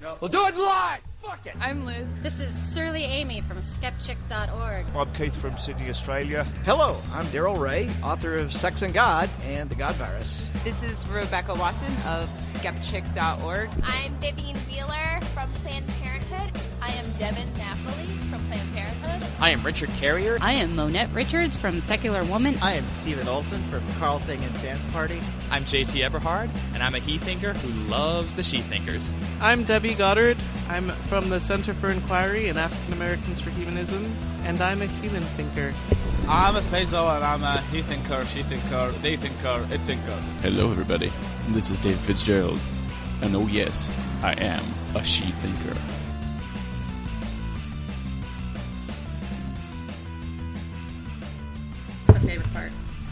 We'll do it live! Fuck it! I'm Liz. This is Surly Amy from Skepchick.org. I'm Keith from Sydney, Australia. Hello, I'm Daryl Ray, author of Sex and God and The God Virus. This is Rebecca Watson of Skepchick.org. I'm Vivian Wheeler from Planned Parenthood. I am Devin Napoli from Planned Parenthood. I am Richard Carrier. I am Monette Richards from Secular Woman. I am Stephen Olson from Carl Sagan's Dance Party. I'm JT Eberhard, and I'm a he-thinker who loves the she-thinkers. I'm Debbie Goddard. I'm from the Center for Inquiry and African Americans for Humanism, and I'm a human thinker. I'm a Faisal, and I'm a he-thinker, she-thinker, they-thinker, it-thinker. Hello, everybody. This is Dave Fitzgerald, and oh yes, I am a she-thinker. Favorite part.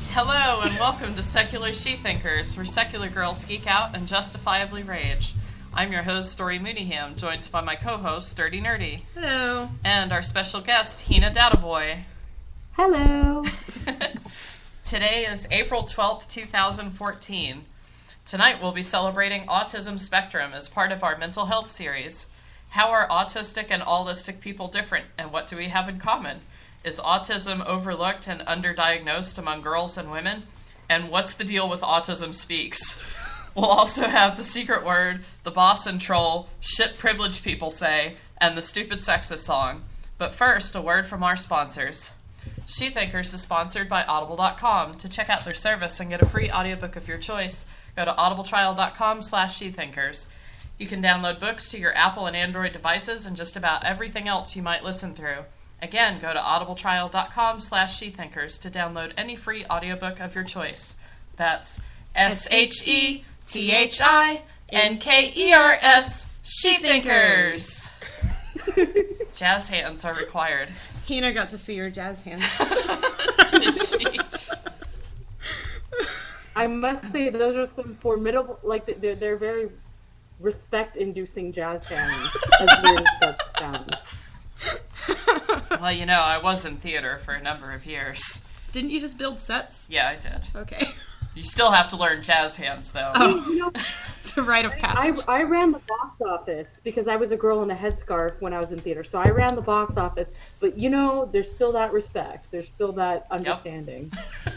Hello and welcome to Secular She-Thinkers, where secular girls geek out and justifiably rage. I'm your host, Story Mooneyham, joined by my co-host, Dirty Nerdy. Hello. And our special guest, Hina Databoy. Hello. Today is April 12th, 2014. Tonight we'll be celebrating Autism Spectrum as part of our mental health series. How are autistic and allistic people different, and what do we have in common? Is autism overlooked and underdiagnosed among girls and women? And what's the deal with Autism Speaks? We'll also have the secret word, the boss and troll, shit privileged people say, and the stupid sexist song. But first, a word from our sponsors. She-Thinkers is sponsored by Audible.com. To check out their service and get a free audiobook of your choice, go to audibletrial.com/She-Thinkers. You can download books to your Apple and Android devices and just about everything else you might listen through. Again, go to audibletrial.com/She-Thinkers to download any free audiobook of your choice. That's SHETHINKERS, She-Thinkers. Jazz hands are required. Hina got to see her jazz hands. Did she? I must say, those are some formidable, like, they're very respect-inducing jazz hands, as weird as that sounds. Well, you know, I was in theater for a number of years. Didn't you just build sets? Yeah, I did. Okay. You still have to learn jazz hands, though. Oh, you know, to rite of passage. I ran the box office because I was a girl in a headscarf when I was in theater. So I ran the box office. But, you know, there's still that respect. There's still that understanding. Yep.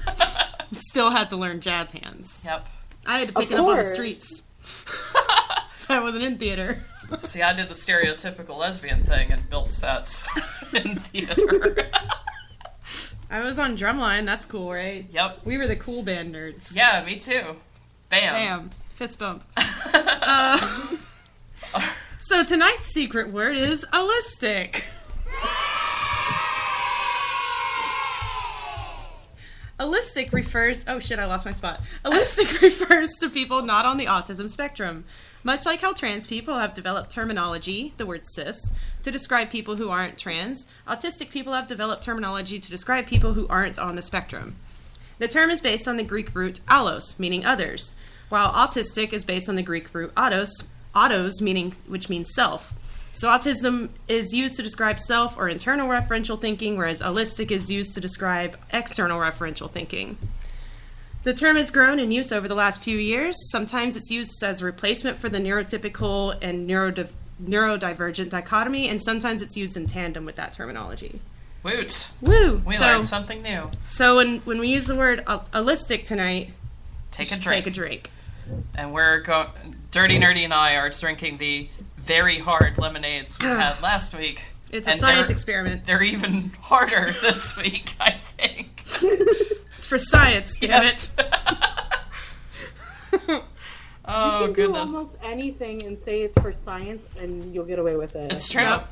Still had to learn jazz hands. Yep. I had to pick it up on the streets. So I wasn't in theater. See, I did the stereotypical lesbian thing and built sets in theater. I was on drumline. That's cool, right? Yep. We were the cool band nerds. Yeah, me too. Bam. Bam. Fist bump. So tonight's secret word is allistic. Allistic refers... Oh shit, I lost my spot. Allistic refers to people not on the autism spectrum. Much like how trans people have developed terminology, the word cis, to describe people who aren't trans, autistic people have developed terminology to describe people who aren't on the spectrum. The term is based on the Greek root allos, meaning others, while autistic is based on the Greek root autos, which means self. So autism is used to describe self or internal referential thinking, whereas allistic is used to describe external referential thinking. The term has grown in use over the last few years. Sometimes it's used as a replacement for the neurotypical and neurodivergent dichotomy, and sometimes it's used in tandem with that terminology. Woot. Woo! We learned something new. So when we use the word allistic tonight, take a drink. Take a drink. And Dirty Nerdy and I are drinking the very hard lemonades we had last week. It's a science experiment. They're even harder this week, I think. It's for science, damn it. Oh, goodness. You can do almost anything and say it's for science, and you'll get away with it. It's true. Yep.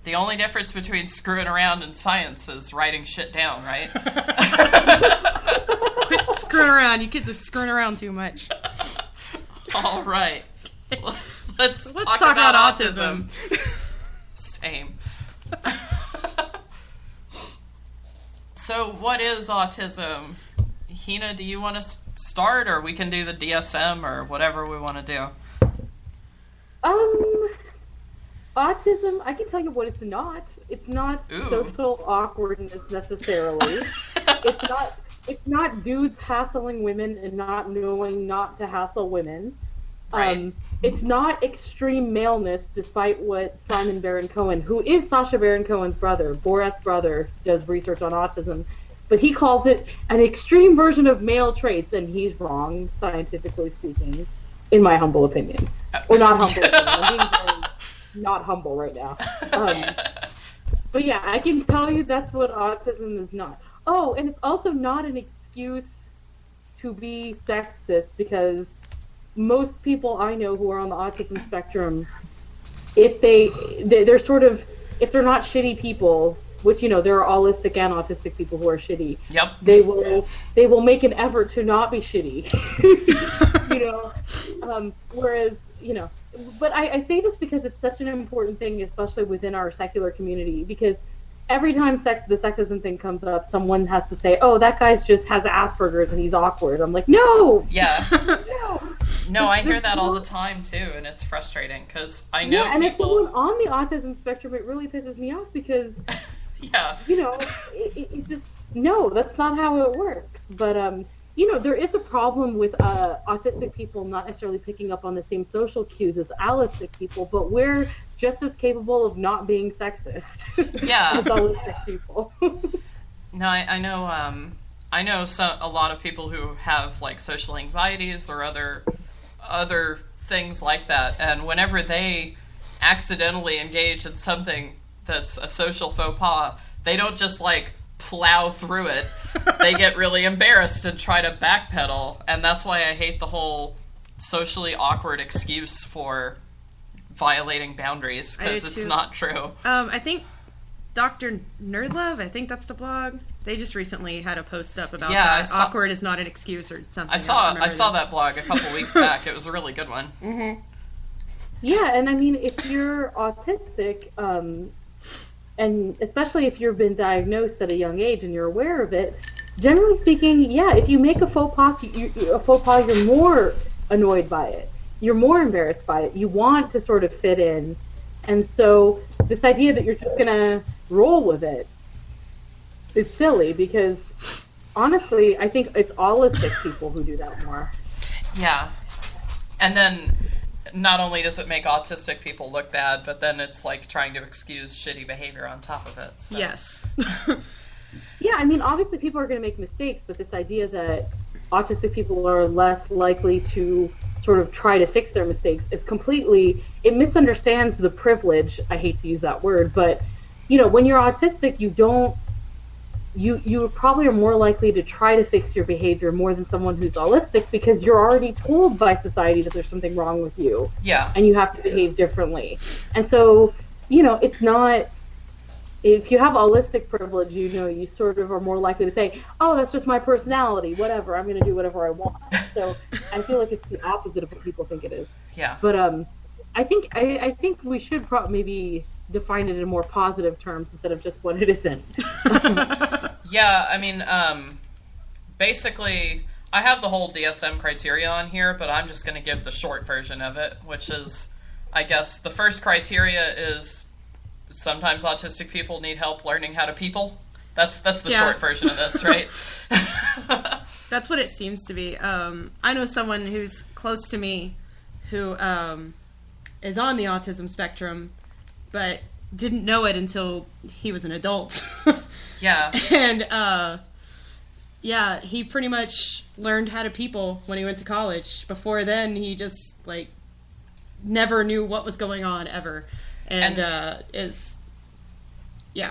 The only difference between screwing around and science is writing shit down, right? Quit screwing around. You kids are screwing around too much. All right. Let's talk about autism. Same. So, what is autism? Hina, do you want to start, or we can do the DSM, or whatever we want to do? Autism, I can tell you what it's not. It's not social awkwardness necessarily. It's not dudes hassling women and not knowing not to hassle women. Right. It's not extreme maleness, despite what Simon Baron Cohen, who is Sacha Baron Cohen's brother, Borat's brother, does research on autism, but he calls it an extreme version of male traits, and he's wrong, scientifically speaking, in my humble opinion. Or not humble opinion. I'm being very not humble right now. But yeah, I can tell you that's what autism is not. Oh, and it's also not an excuse to be sexist, because most people I know who are on the autism spectrum, if they're sort of, if they're not shitty people, which, you know, there are allistic and autistic people who are shitty. Yep. They will make an effort to not be shitty. You know, whereas, you know, but I say this because it's such an important thing, especially within our secular community, because every time the sexism thing comes up, someone has to say, "Oh, that guy's just has Asperger's and he's awkward." I'm like, no. Yeah. No, I hear that all the time too, and it's frustrating because I know and people. if someone on the autism spectrum, it really pisses me off because, yeah, you know, it just no, that's not how it works. But you know, there is a problem with autistic people not necessarily picking up on the same social cues as allistic people, but we're just as capable of not being sexist. Yeah. as allistic people. No, I know. I know a lot of people who have like social anxieties or other things like that, and whenever they accidentally engage in something that's a social faux pas, they don't just like plow through it. They get really embarrassed and try to backpedal, and that's why I hate the whole socially awkward excuse for violating boundaries, because it's not true. I think Dr. Nerdlove, I think that's the blog, they just recently had a post up about that. Awkward is not an excuse or something. I saw that blog a couple weeks back. It was a really good one. Mm-hmm. Yeah, and I mean, if you're autistic, and especially if you've been diagnosed at a young age and you're aware of it, generally speaking, yeah, if you make a faux pas, you're more annoyed by it. You're more embarrassed by it. You want to sort of fit in. And so this idea that you're just going to roll with it is silly, because honestly, I think it's allistic people who do that more. Yeah. And then not only does it make autistic people look bad, but then it's like trying to excuse shitty behavior on top of it. So. Yes. Yeah, I mean, obviously people are going to make mistakes, but this idea that autistic people are less likely to sort of try to fix their mistakes, it misunderstands the privilege. I hate to use that word, but, you know, when you're autistic, you probably are more likely to try to fix your behavior more than someone who's allistic, because you're already told by society that there's something wrong with you. Yeah. And you have to behave differently. And so, you know, it's not, if you have allistic privilege, you know, you sort of are more likely to say, "Oh, that's just my personality, whatever, I'm going to do whatever I want." So I feel like it's the opposite of what people think it is. Yeah. But I think we should maybe define it in more positive terms instead of just what it isn't. Yeah, I mean, basically, I have the whole DSM criteria on here, but I'm just going to give the short version of it, which is, I guess, the first criteria is sometimes autistic people need help learning how to people. That's the short version of this, right? That's what it seems to be. I know someone who's close to me who is on the autism spectrum, but didn't know it until he was an adult. Yeah. And he pretty much learned how to people when he went to college. Before then, he just like never knew what was going on ever, and well, he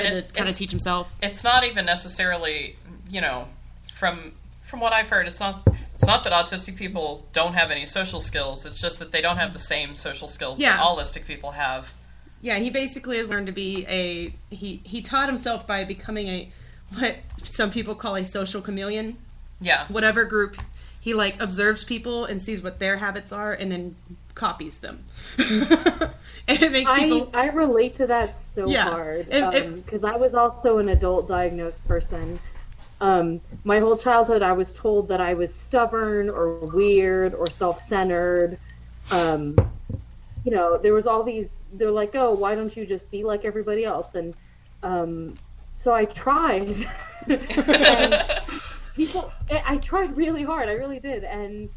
had to kind of teach himself. It's not even necessarily, you know, from what I've heard, it's not that autistic people don't have any social skills. It's just that they don't have the same social skills that allistic people have. Yeah, he basically has learned to be he taught himself by becoming what some people call a social chameleon. Yeah. Whatever group, he like observes people and sees what their habits are and then copies them. And it makes people... I relate to that so hard, because I was also an adult diagnosed person. My whole childhood I was told that I was stubborn or weird or self-centered. You know, there was all these... They're like, "Oh, why don't you just be like everybody else?" And so I tried. And I tried really hard. I really did. And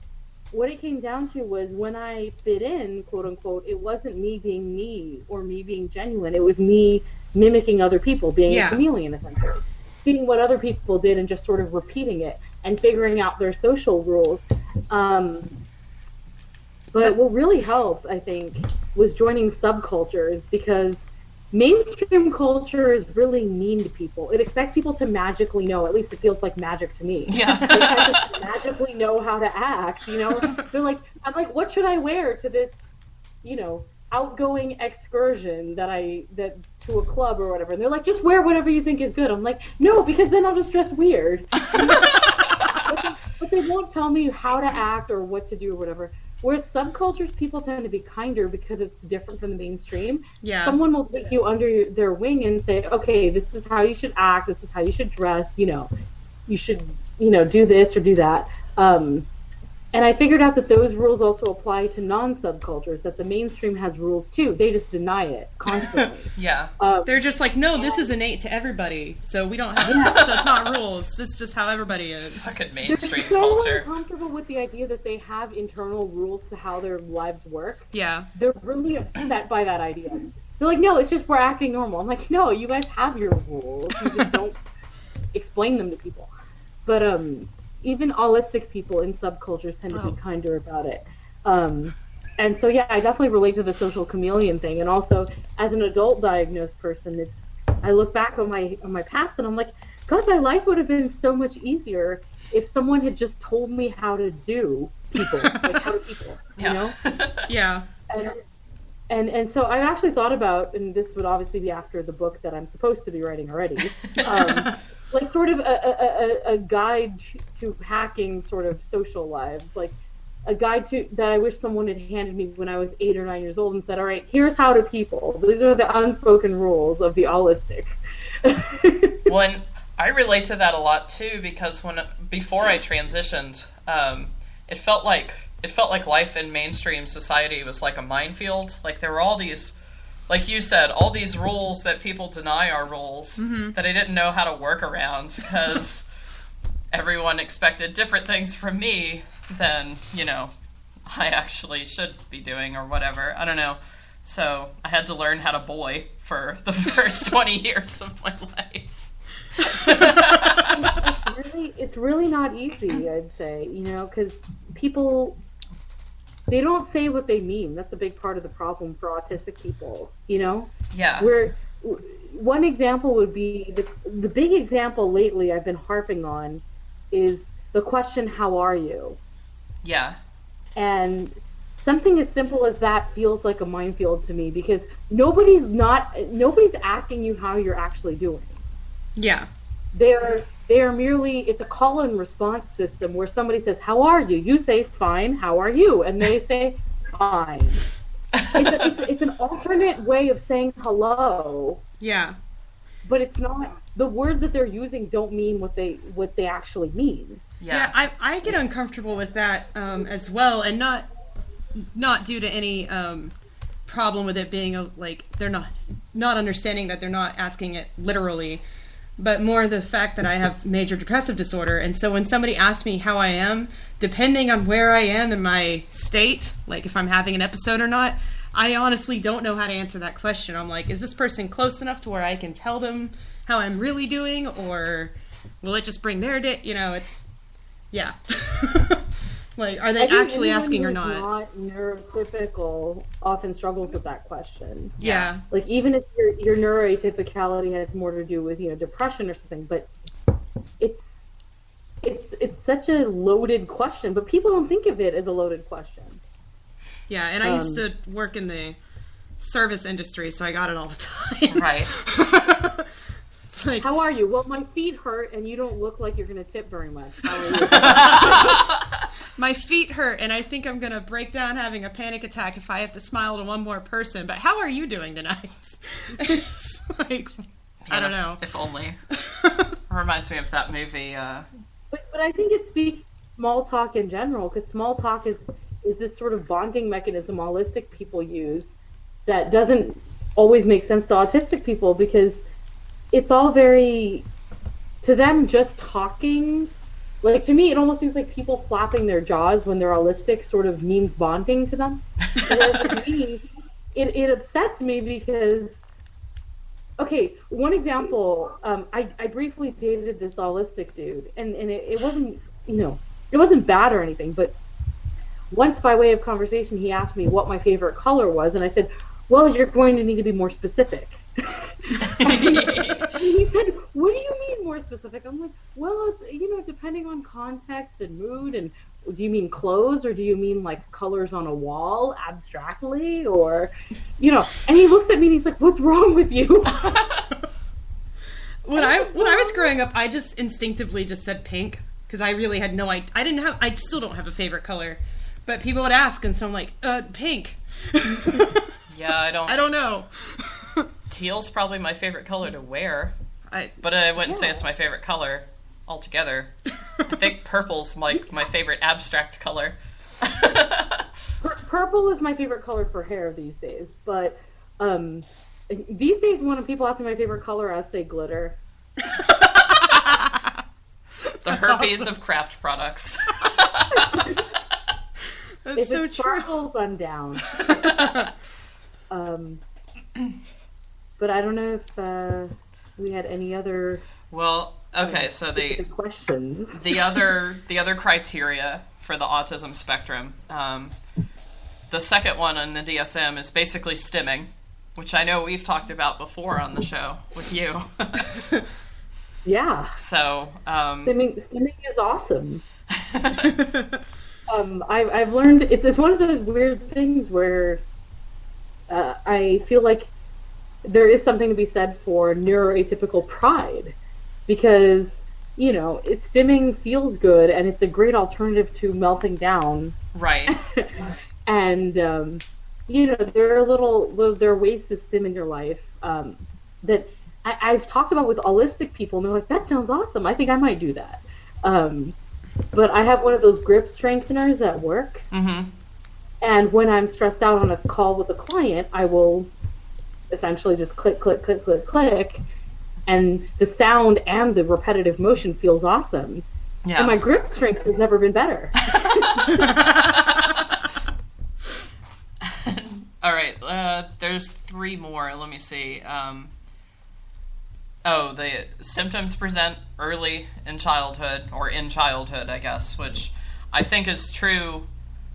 what it came down to was when I fit in, quote unquote, it wasn't me being me or me being genuine. It was me mimicking other people, being a chameleon, essentially. Seeing what other people did and just sort of repeating it and figuring out their social rules. But what really helped, I think, was joining subcultures, because mainstream culture is really mean to people. It expects people to magically know. At least it feels like magic to me. Yeah. They kind of magically know how to act, you know? They're like, I'm like, what should I wear to this, you know, outgoing excursion that to a club or whatever? And they're like, just wear whatever you think is good. I'm like, no, because then I'll just dress weird. But they won't tell me how to act or what to do or whatever. Whereas subcultures, people tend to be kinder because it's different from the mainstream. Yeah. Someone will take you under their wing and say, okay, this is how you should act, this is how you should dress, you know, you should, you know, do this or do that. And I figured out that those rules also apply to non-subcultures, that the mainstream has rules too. They just deny it constantly. Yeah. They're just like, no, this is innate to everybody, so we don't have so it's not rules. This is just how everybody is. Fucking mainstream They're so culture. uncomfortable with the idea that they have internal rules to how their lives work. Yeah. They're really upset by that idea. They're like, no, it's just we're acting normal. I'm like, no, you guys have your rules. You just don't explain them to people. But even allistic people in subcultures tend to be kinder about it. And so, yeah, I definitely relate to the social chameleon thing. And also, as an adult diagnosed person, I look back on my past and I'm like, God, my life would have been so much easier if someone had just told me how to do people, like how to people, you know? Yeah. And so I actually thought about, and this would obviously be after the book that I'm supposed to be writing already, like sort of a guide to hacking sort of social lives, like a guide that I wish someone had handed me when I was 8 or 9 years old and said, all right, here's how to people. These are the unspoken rules of the allistic. Well, I relate to that a lot too, because before I transitioned, it felt like life in mainstream society was like a minefield. Like there were all these, like you said, all these rules that people deny are rules that I didn't know how to work around, because everyone expected different things from me than, you know, I actually should be doing or whatever. I don't know. So I had to learn how to boy for the first 20 years of my life. It's really not easy, I'd say, you know, because people, they don't say what they mean. That's a big part of the problem for autistic people, you know? Yeah. One example would be, the big example lately I've been harping on is the question, how are you? Yeah. And something as simple as that feels like a minefield to me, because nobody's asking you how you're actually doing. Yeah. They are merely, it's a call and response system where somebody says, how are you? You say, fine, how are you? And they say, fine. It's an alternate way of saying hello. Yeah. But it's not, the words that they're using don't mean what they actually mean. Yeah, I get uncomfortable with that as well, and not due to any problem with it being like they're not understanding that they're not asking it literally, but more the fact that I have major depressive disorder, and so when somebody asks me how I am, depending on where I am in my state, like if I'm having an episode or not, I honestly don't know how to answer that question. I'm like, is this person close enough to where I can tell them how I'm really doing, or will it just bring their day? You know, it's, yeah. Like, are they actually asking or not? Neurotypical often struggles with that question. Yeah. Like, even if your neuroatypicality has more to do with, you know, depression or something, but it's such a loaded question, but people don't think of it as a loaded question. Yeah, and I used to work in the service industry, so I got it all the time. Right. It's like, how are you? Well, my feet hurt, and you don't look like you're going to tip very much. How are you? My feet hurt, and I think I'm going to break down having a panic attack if I have to smile to one more person. But how are you doing tonight? It's like, I don't know. If only. It reminds me of that movie. But I think it speaks small talk in general, because small talk is this sort of bonding mechanism allistic people use that doesn't always make sense to autistic people, because it's all very, to them, just talking Like, to me, it almost seems like people flapping their jaws when they're autistic sort of means bonding to them. And then for me, it upsets me because, okay, one example, I briefly dated this autistic dude, and it wasn't, it wasn't bad or anything, but once by way of conversation, he asked me what my favorite color was, and I said, well, you're going to need to be more specific. And he said, what do you mean more specific? I'm like, well, it's, depending on context and mood, and do you mean clothes, or do you mean like colors on a wall abstractly, or, and he looks at me and he's like, what's wrong with you? When I was growing up, I just instinctively just said pink, because I really had no idea. I still don't have a favorite color, but people would ask, and so I'm like, pink. Yeah, I don't know. Teal's probably my favorite color to wear, but I wouldn't say it's my favorite color altogether. I think purple's like my favorite abstract color. Purple is my favorite color for hair these days, but these days when people ask me my favorite color, I say glitter. The herpes awesome. Of craft products. That's if so it true. sparkles, I'm down. But I don't know if we had any other. Well, okay, so the questions. The other criteria for the autism spectrum. The second one on the DSM is basically stimming, which I know we've talked about before on the show with you. Yeah. So stimming is awesome. I've learned it's one of those weird things where I feel like there is something to be said for neuroatypical pride, because stimming feels good and it's a great alternative to melting down. Right. And there are ways to stim in your life that I've talked about with autistic people, and they're like, that sounds awesome, I think I might do that. But I have one of those grip strengtheners at work. Mm-hmm. And when I'm stressed out on a call with a client, I will essentially just click, click, click, click, click, and the sound and the repetitive motion feels awesome. Yeah. And my grip strength has never been better. All right, there's 3 more. Let me see. The symptoms present early in childhood, I guess, which I think is true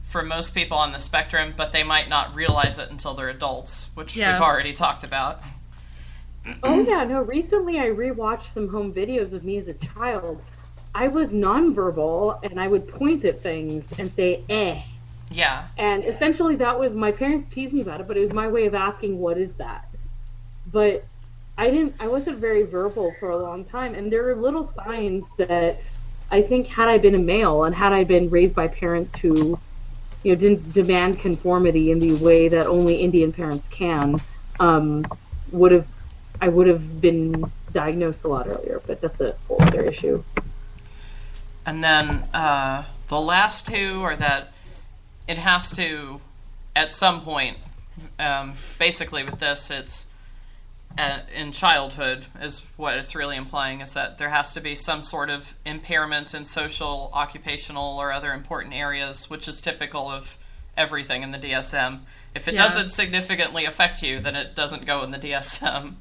for most people on the spectrum, but they might not realize it until they're adults, which we've already talked about. Oh yeah, no, recently I rewatched some home videos of me as a child. I was nonverbal, and I would point at things and say, eh. Yeah. And essentially that was, my parents teased me about it, but it was my way of asking, what is that? But I wasn't very verbal for a long time, and there are little signs that I think had I been a male and had I been raised by parents who didn't demand conformity in the way that only Indian parents can, I would have been diagnosed a lot earlier, but that's a whole other issue. And then the last 2 are that it has to, at some point, basically with this, it's in childhood is what it's really implying, is that there has to be some sort of impairment in social, occupational, or other important areas, which is typical of everything in the DSM. If it doesn't significantly affect you, then it doesn't go in the DSM.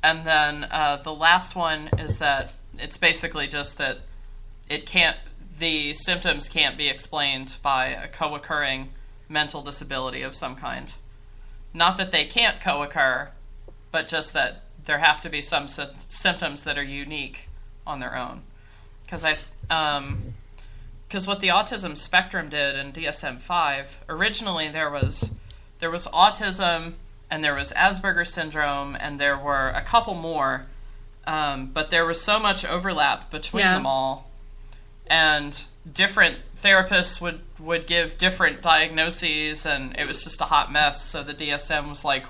And then the last one is that it's basically just that the symptoms can't be explained by a co-occurring mental disability of some kind. Not that they can't co-occur, but just that there have to be some symptoms that are unique on their own. Because what the Autism Spectrum did in DSM-5, originally there was autism, and there was Asperger's syndrome, and there were a couple more, but there was so much overlap between them all, and different therapists would give different diagnoses, and it was just a hot mess. So the DSM was like,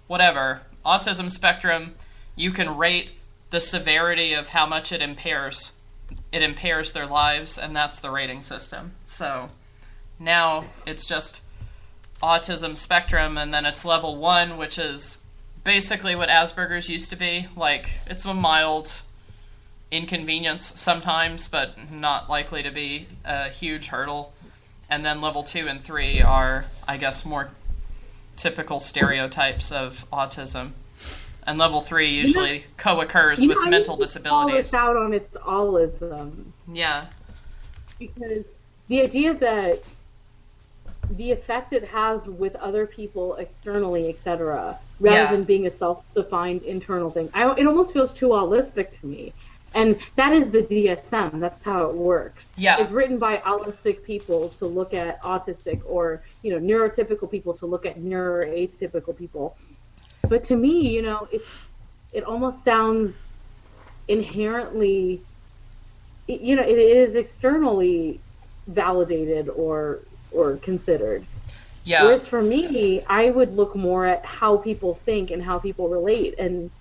whatever, autism spectrum, you can rate the severity of how much it impairs their lives, and that's the rating system. So now it's just autism spectrum, and then it's level 1, which is basically what Asperger's used to be. Like, it's a mild inconvenience sometimes, but not likely to be a huge hurdle. And then level 2 and 3 are, I guess, more typical stereotypes of autism. And level 3 usually co-occurs with mental disabilities. Call this out on its allism. Yeah. Because the idea that the effect it has with other people externally, etc., rather than being a self-defined internal thing, it almost feels too allistic to me. And that is the DSM. That's how it works. Yeah. It's written by allistic people to look at autistic, or neurotypical people to look at neuroatypical people. But to me, it almost sounds inherently, it is externally validated or considered. Yeah. Whereas for me, I would look more at how people think and how people relate. And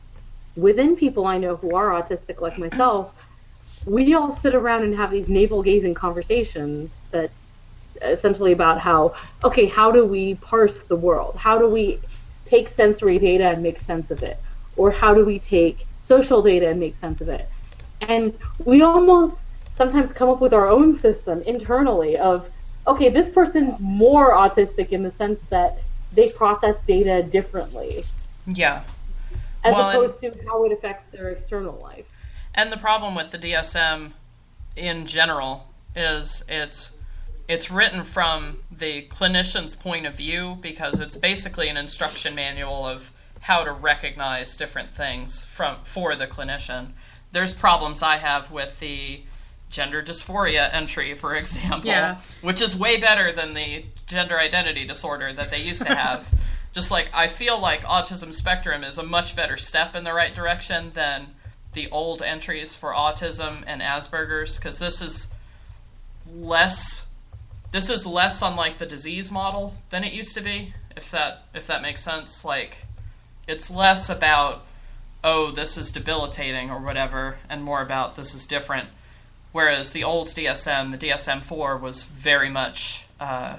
within people I know who are autistic like myself, we all sit around and have these navel-gazing conversations that essentially about how do we parse the world? How do we take sensory data and make sense of it? Or how do we take social data and make sense of it? And we almost sometimes come up with our own system internally of, okay, this person's more autistic in the sense that they process data differently. Yeah. As opposed to how it affects their external life. And the problem with the DSM in general is it's written from the clinician's point of view, because it's basically an instruction manual of how to recognize different things for the clinician. There's problems I have with the gender dysphoria entry, for example, which is way better than the gender identity disorder that they used to have. Just like, I feel like Autism Spectrum is a much better step in the right direction than the old entries for autism and Asperger's, because this is less on like the disease model than it used to be, if that makes sense. Like, it's less about, this is debilitating or whatever, and more about this is different. Whereas the old DSM, the DSM-4, was very much a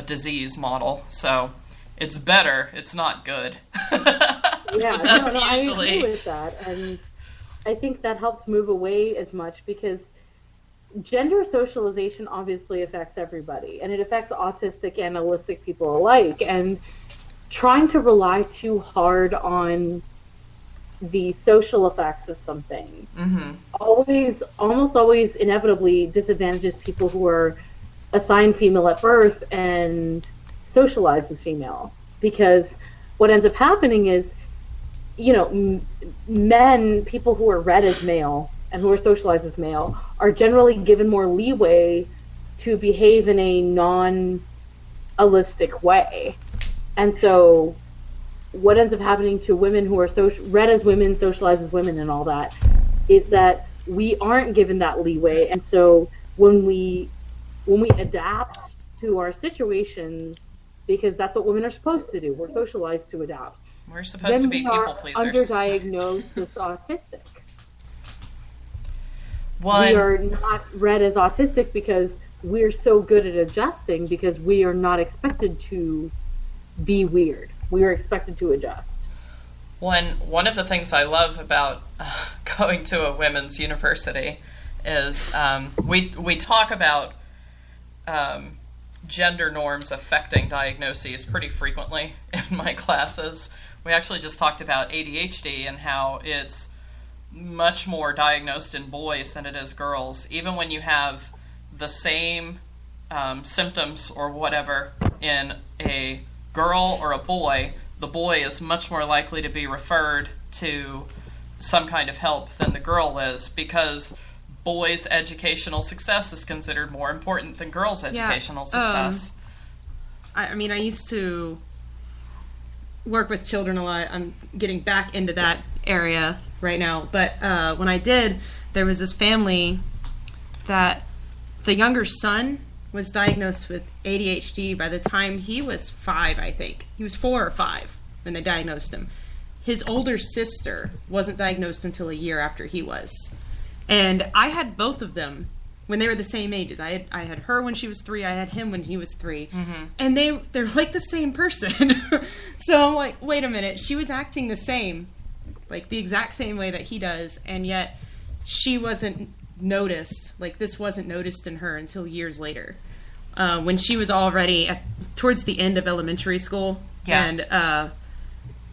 disease model. So it's better. It's not good. Yeah, I agree with that. And I think that helps move away as much, because gender socialization obviously affects everybody. And it affects autistic and allistic people alike. And trying to rely too hard on the social effects of something almost always inevitably disadvantages people who are assigned female at birth and socialized as female. Because what ends up happening is, people who are read as male and who are socialized as male are generally given more leeway to behave in a non-allistic way. And so what ends up happening to women who are read as women, socialized as women, and all that, is that we aren't given that leeway. And so when we adapt to our situations, because that's what women are supposed to do, we're socialized to adapt. We're supposed to be people pleasers. Underdiagnosed as autistic. We are not read as autistic because we're so good at adjusting, because we are not expected to be weird. We are expected to adjust. One of the things I love about going to a women's university is we talk about gender norms affecting diagnoses pretty frequently in my classes. We actually just talked about ADHD and how it's much more diagnosed in boys than it is girls. Even when you have the same symptoms or whatever in a girl or a boy, the boy is much more likely to be referred to some kind of help than the girl is, because boys' educational success is considered more important than girls' educational success. I used to work with children a lot. I'm getting back into that area right now. But when I did, there was this family that the younger son was diagnosed with ADHD by the time he was 5, I think. He was 4 or 5 when they diagnosed him. His older sister wasn't diagnosed until a year after he was. And I had both of them when they were the same ages. I had her when she was 3, I had him when he was 3. Mm-hmm. And they're like the same person. So I'm like, wait a minute, she was acting the same, like the exact same way that he does, and yet she wasn't noticed. Like, this wasn't noticed in her until years later, when she was already towards the end of elementary school. Yeah.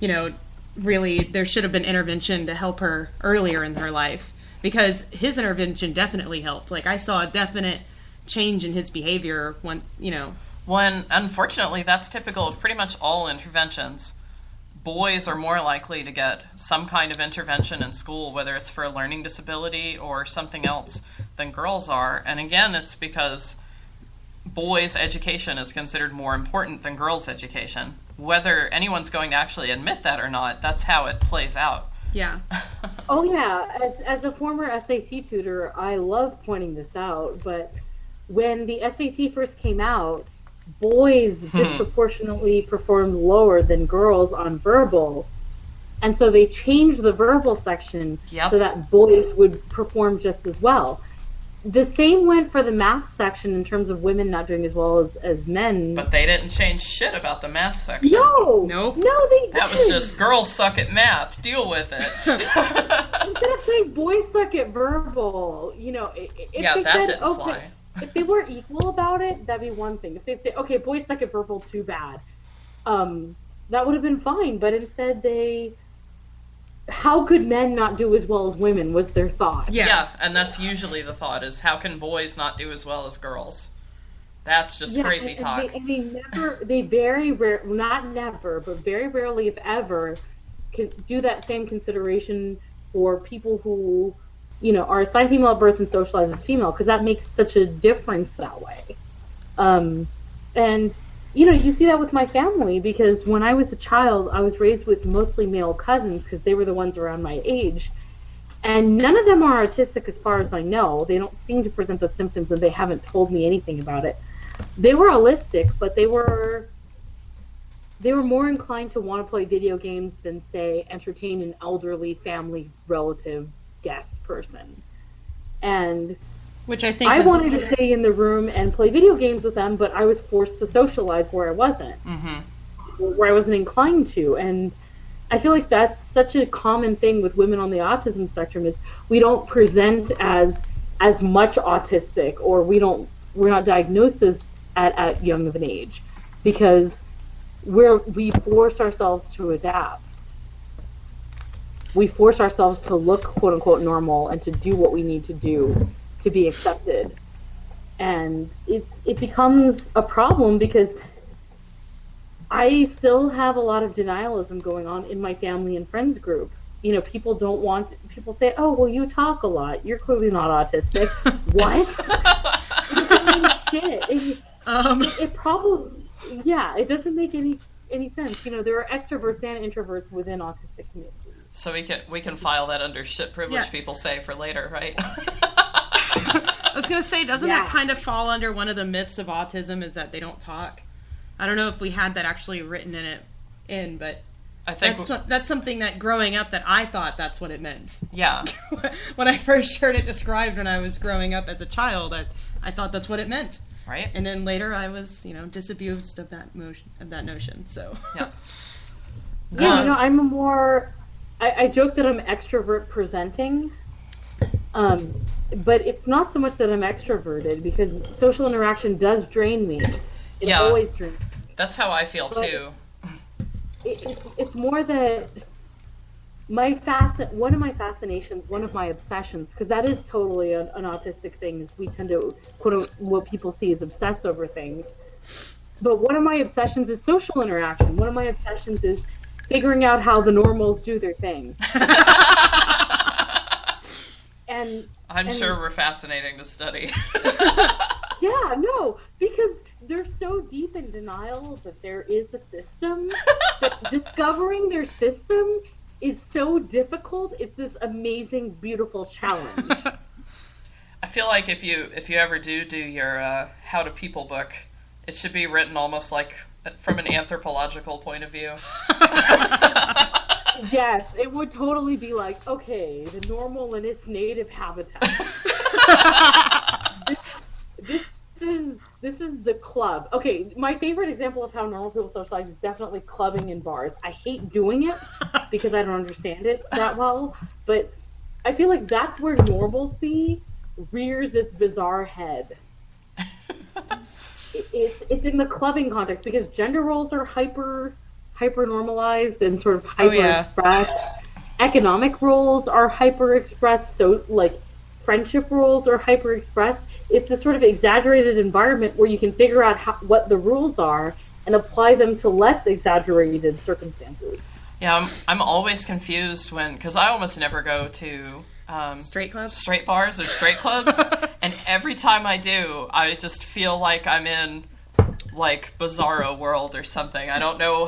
And, really, there should have been intervention to help her earlier in her life, because his intervention definitely helped. Like, I saw a definite change in his behavior once, When, unfortunately, that's typical of pretty much all interventions. Boys are more likely to get some kind of intervention in school, whether it's for a learning disability or something else, than girls are. And again, it's because boys' education is considered more important than girls' education. Whether anyone's going to actually admit that or not, that's how it plays out. Yeah. Oh, yeah. As a former SAT tutor, I love pointing this out, but when the SAT first came out, boys disproportionately performed lower than girls on verbal. And so they changed the verbal section so that boys would perform just as well. The same went for the math section in terms of women not doing as well as men. But they didn't change shit about the math section. No! Nope. No, they didn't. That was just, girls suck at math, deal with it. Instead of saying boys suck at verbal, if they that said, didn't fly. If they were equal about it, that'd be one thing. If they say, okay, boys suck at verbal, too bad, that would have been fine. But instead how could men not do as well as women was their thought. Yeah, and that's usually the thought, is how can boys not do as well as girls? That's just crazy talk. They very rare, not never, but very rarely, if ever, can do that same consideration for people who, are assigned female at birth and socialized as female, because that makes such a difference that way. And, you see that with my family, because when I was a child, I was raised with mostly male cousins, because they were the ones around my age. And none of them are autistic as far as I know. They don't seem to present the symptoms, and they haven't told me anything about it. They were holistic, but they were more inclined to want to play video games than, say, entertain an elderly family relative guest person. And which I think I wanted to stay in the room and play video games with them, but I was forced to socialize where I wasn't, where I wasn't inclined to. And I feel like that's such a common thing with women on the autism spectrum, is we don't present as much autistic, or we're not diagnosed at young of an age, because we force ourselves to adapt. We force ourselves to look quote unquote normal and to do what we need to do to be accepted. And it becomes a problem, because I still have a lot of denialism going on in my family and friends group. People say, oh, well, you talk a lot, you're clearly not autistic. What? Shit. It probably, it doesn't make any sense. There are extroverts and introverts within autistic communities. So we can file that under shit privilege, people say, for later, right? I was going to say, doesn't that kind of fall under one of the myths of autism, is that they don't talk? I don't know if we had that actually written but I think that's something that growing up, that I thought that's what it meant. Yeah. When I first heard it described when I was growing up as a child, I thought that's what it meant. Right. And then later I was, disabused of that notion. So. Yeah. I'm I joke that I'm extrovert presenting, but it's not so much that I'm extroverted, because social interaction does drain me. It always drains me. That's how I feel too. It's more that one of my fascinations, one of my obsessions, because that is totally an autistic thing, is we tend to quote what people see as obsess over things. But one of my obsessions is social interaction. One of my obsessions is figuring out how the normals do their thing. and I'm sure we're fascinating to study. Yeah, no, because they're so deep in denial that there is a system, that discovering their system is so difficult. It's this amazing, beautiful challenge. I feel like if you ever do your How to People book, it should be written almost like from an anthropological point of view. Yes, it would totally be like, okay, the normal in its native habitat. This is the club. Okay, my favorite example of how normal people socialize is definitely clubbing in bars. I hate doing it because I don't understand it that well, but I feel like that's where normalcy rears its bizarre head. It's in the clubbing context because gender roles are hyper normalized and sort of hyper expressed. Economic roles are hyper expressed. So like friendship roles are hyper expressed. It's this sort of exaggerated environment where you can figure out what the rules are and apply them to less exaggerated circumstances. Yeah, I'm always confused because I almost never go to straight clubs, straight bars, or straight clubs, and every time I do, I just feel like I'm in like Bizarro World or something. I don't know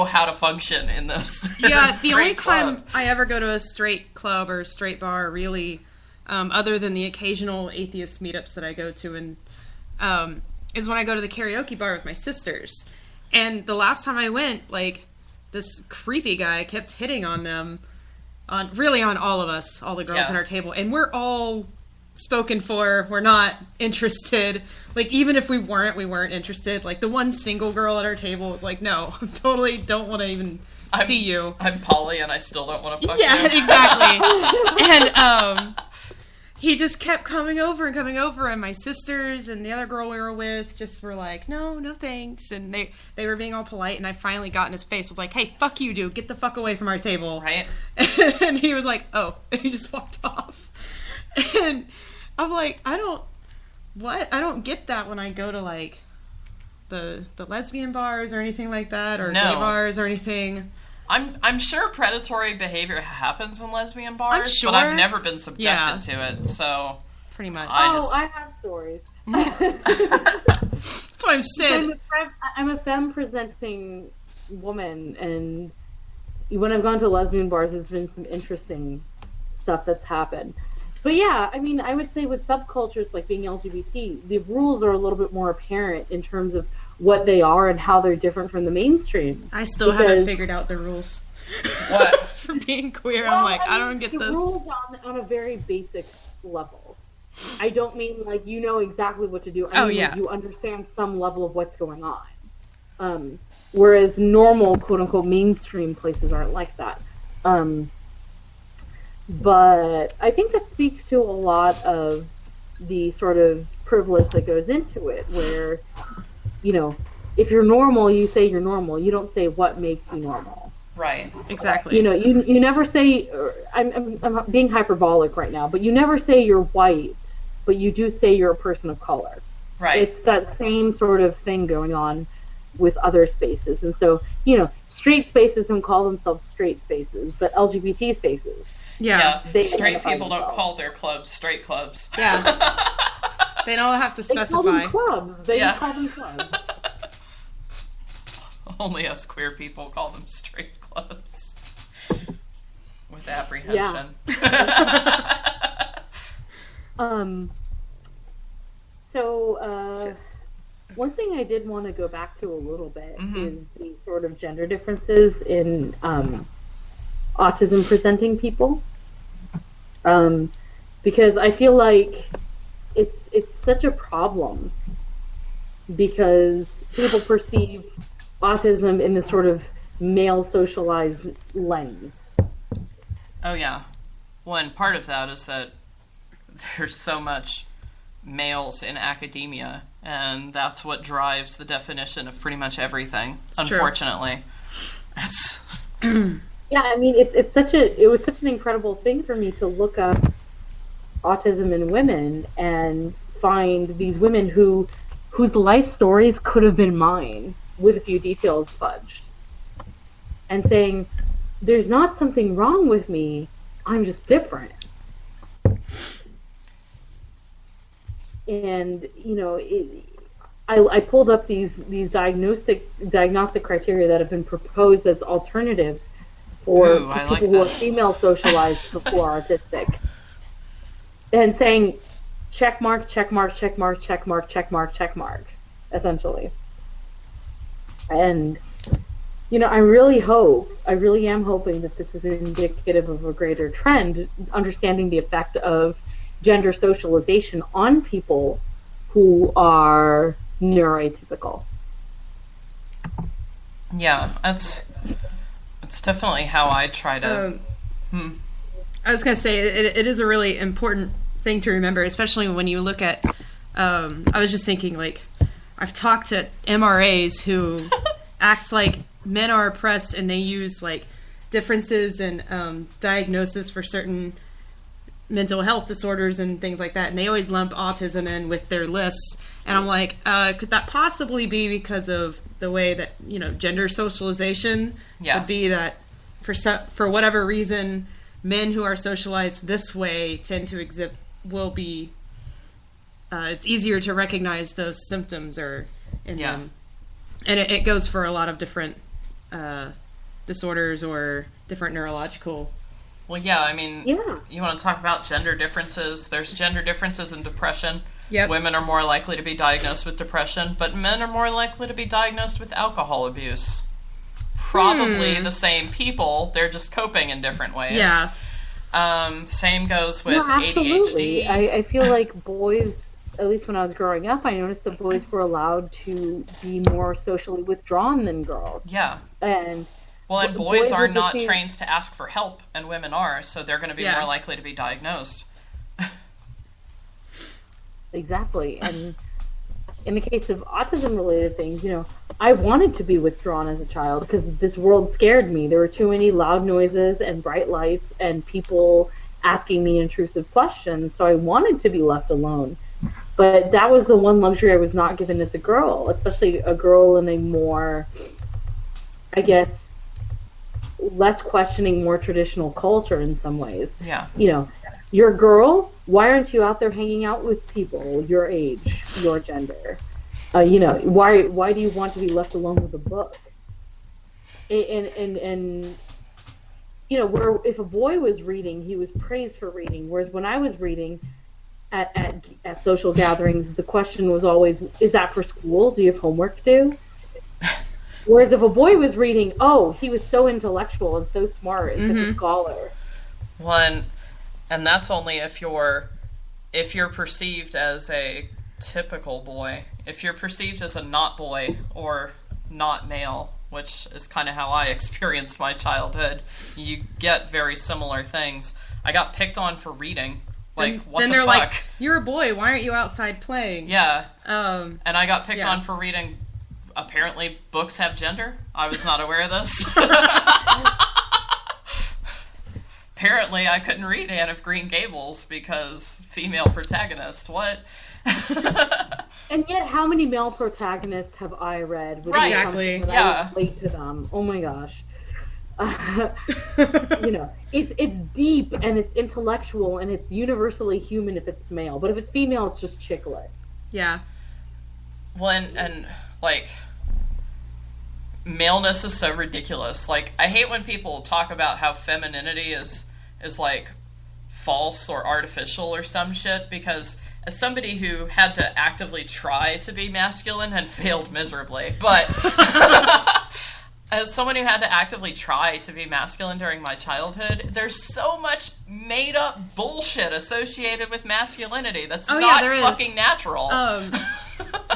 how to function in this. Yeah, the only time I ever go to a straight club or straight bar, really, other than the occasional atheist meetups that I go to, and is when I go to the karaoke bar with my sisters. And the last time I went, like, this creepy guy kept hitting on them, on all of us, all the girls at our table, and we're all spoken for. We're not interested. Like, even if we weren't interested. Like, the one single girl at our table was like, no, I totally don't want to even see you. I'm poly and I still don't want to fuck you. Yeah, exactly. And he just kept coming over, and my sisters and the other girl we were with just were like, no thanks. And they were being all polite, and I finally got in his face. I was like, hey, fuck you, dude. Get the fuck away from our table. Right. And he was like, oh. And he just walked off. And I'm like, I don't get that when I go to, like, the lesbian bars or anything like that, or gay bars or anything. I'm sure predatory behavior happens in lesbian bars, I'm sure. but I've never been subjected to it, so... Pretty much. I have stories. That's what I'm saying. I'm a femme-presenting woman, and when I've gone to lesbian bars, there's been some interesting stuff that's happened. But yeah, I mean, I would say with subcultures like being LGBT, the rules are a little bit more apparent in terms of what they are and how they're different from the mainstream. I still haven't figured out the rules. What? For being queer, I'm like, I don't get the this. Rules on a very basic level. I don't mean like you know exactly what to do. I mean like you understand some level of what's going on. Whereas normal, quote unquote, mainstream places aren't like that. But I think that speaks to a lot of the sort of privilege that goes into it, where, you know, if you're normal, you say you're normal. You don't say what makes you normal. Right. Exactly. You know, you never say, I'm being hyperbolic right now, but you never say you're white, but you do say you're a person of color. Right. It's that same sort of thing going on with other spaces. And so, you know, straight spaces don't call themselves straight spaces, but LGBT spaces. Yeah. Straight people don't call their clubs straight clubs. Yeah. They don't have to specify. They call them clubs. They call them clubs. Only us queer people call them straight clubs. With apprehension. Yeah. So, one thing I did want to go back to a little bit is the sort of gender differences in autism presenting people. Because I feel like it's such a problem because people perceive autism in this sort of male socialized lens. Oh yeah. Well, and part of that is that there's so much males in academia, and that's what drives the definition of pretty much everything. It's unfortunately, it's. Yeah, I mean, it was such an incredible thing for me to look up autism in women and find these women whose life stories could have been mine with a few details fudged, and saying, "There's not something wrong with me. I'm just different." And you know, I pulled up these diagnostic criteria that have been proposed as alternatives for people who are female socialized before autistic, and saying check mark, check mark, check mark, check mark, check mark, check mark, essentially. And you know, I really am hoping that this is indicative of a greater trend, understanding the effect of gender socialization on people who are neuroatypical. Yeah, it's definitely how I try to. I was going to say, it is a really important thing to remember, especially when you look at, I was just thinking, like, I've talked to MRAs who act like men are oppressed, and they use, like, differences in diagnosis for certain mental health disorders and things like that, and they always lump autism in with their lists. And I'm like, could that possibly be because of the way that, you know, gender socialization would be that for whatever reason, men who are socialized this way tend to exhibit, will be, it's easier to recognize those symptoms or in them. And it goes for a lot of different disorders or different neurological. Well, yeah, I mean, you want to talk about gender differences. There's gender differences in depression. Yep. Women are more likely to be diagnosed with depression, but men are more likely to be diagnosed with alcohol abuse. Probably the same people, they're just coping in different ways. Yeah. Same goes with absolutely. ADHD. I feel like boys, at least when I was growing up, I noticed that boys were allowed to be more socially withdrawn than girls. Yeah. And boys are not trained to ask for help, and women are, so they're going to be more likely to be diagnosed. Exactly. And in the case of autism-related things, you know, I wanted to be withdrawn as a child because this world scared me. There were too many loud noises and bright lights and people asking me intrusive questions, so I wanted to be left alone. But that was the one luxury I was not given as a girl, especially a girl in a more, I guess, less questioning, more traditional culture in some ways. Yeah. You know, you're a girl, why aren't you out there hanging out with people your age, your gender? You know, why do you want to be left alone with a book? And you know, where if a boy was reading, he was praised for reading, whereas when I was reading at social gatherings, the question was always, is that for school? Do you have homework to do? Whereas if a boy was reading, oh, he was so intellectual and so smart, and such a scholar. And that's only if you're perceived as a typical boy. If you're perceived as a not boy or not male, which is kind of how I experienced my childhood, you get very similar things. I got picked on for reading. Like, what the fuck? Then they're like, you're a boy, why aren't you outside playing? Yeah. And I got picked on for reading. Apparently, books have gender. I was not aware of this. Apparently, I couldn't read Anne of Green Gables because female protagonist. What? And yet, how many male protagonists have I read? Right, exactly. I relate to them. Oh my gosh. You know, it's deep and it's intellectual and it's universally human if it's male, but if it's female, it's just chick lit. Yeah. Well, and like, maleness is so ridiculous. Like, I hate when people talk about how femininity is like false or artificial or some shit, because as somebody who had to actively try to be masculine and failed miserably, but as someone who had to actively try to be masculine during my childhood, there's so much made up bullshit associated with masculinity that's not fucking natural.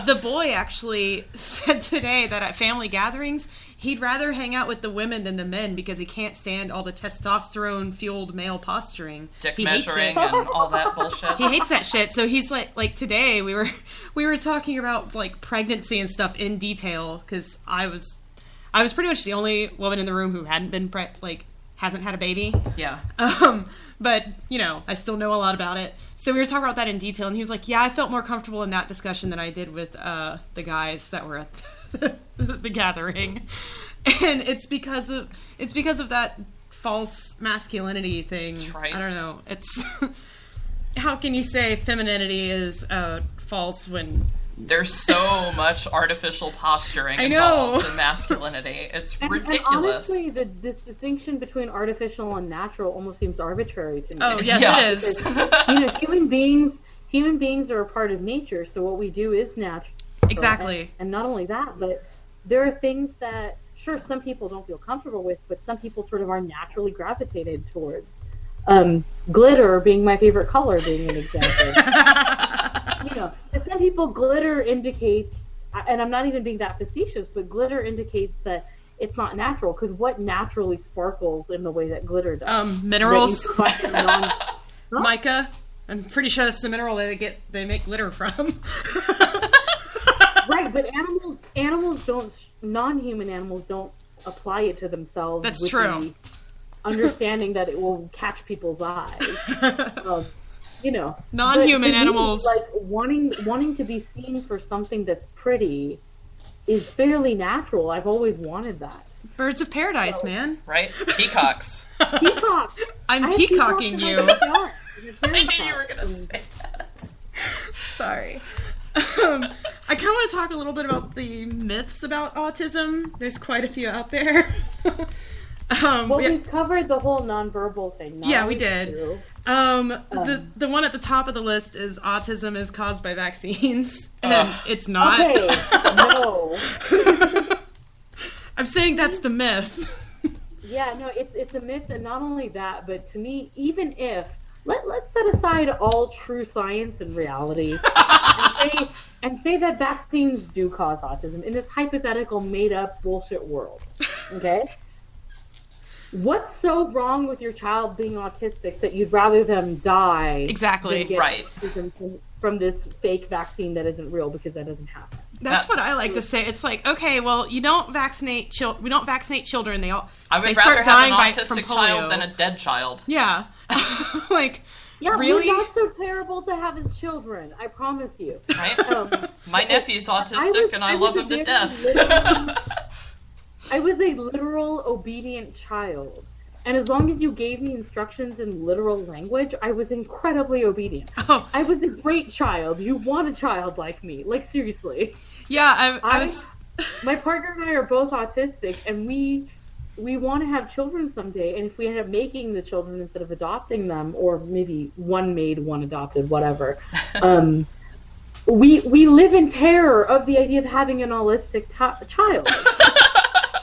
The boy actually said today that at family gatherings, he'd rather hang out with the women than the men because he can't stand all the testosterone-fueled male posturing. Dick measuring and all that bullshit. He hates that shit. So he's like today we were talking about like pregnancy and stuff in detail because I was pretty much the only woman in the room who hadn't been hasn't had a baby. Yeah. But, you know, I still know a lot about it. So we were talking about that in detail, and he was like, yeah, I felt more comfortable in that discussion than I did with the guys that were at the gathering. And it's because of that false masculinity thing. That's right. I don't know. It's how can you say femininity is false when there's so much artificial posturing involved in masculinity. It's ridiculous. And honestly, this distinction between artificial and natural almost seems arbitrary to me. Oh, yes, it is. Because, you know, human beings are a part of nature, so what we do is natural. Exactly. And not only that, but there are things that, sure, some people don't feel comfortable with, but some people sort of are naturally gravitated towards. Glitter being my favorite color being an example. You know, to some people, glitter indicates, and I'm not even being that facetious, but glitter indicates that it's not natural. Because what naturally sparkles in the way that glitter does? Minerals. Mica. I'm pretty sure that's the mineral they make glitter from. Right, but non-human animals don't apply it to themselves. That's with true. The understanding that it will catch people's eyes. Non-human animals, like wanting to be seen for something that's pretty, is fairly natural. I've always wanted that. Birds of paradise, man. Right? Peacocks. Peacock. I'm peacocking you. I knew you were going to say that. Sorry. I kind of want to talk a little bit about the myths about autism. There's quite a few out there. We've covered the whole nonverbal thing. Yeah, we did. The one at the top of the list is autism is caused by vaccines, and it's not. Okay, no. I'm saying that's the myth. Yeah, no, it's a myth, and not only that, but to me, even if let's set aside all true science and reality, and say that vaccines do cause autism in this hypothetical, made-up bullshit world. Okay. What's so wrong with your child being autistic that you'd rather them die? Exactly. Than get right. autism from this fake vaccine that isn't real, because that doesn't happen. That's what I like to say. It's like, okay, well, we don't vaccinate children. I would they rather start dying have an from autistic polio. child than a dead child. Yeah. Like, yeah, really? We're not so terrible to have as children. I promise you. Right? My nephew's autistic, and I love him to death. I was a literal obedient child. And as long as you gave me instructions in literal language, I was incredibly obedient. Oh. I was a great child. You want a child like me. Like, seriously. Yeah, I was... My partner and I are both autistic, and we want to have children someday, and if we end up making the children instead of adopting them, or maybe one made, one adopted, whatever, we live in terror of the idea of having an autistic child.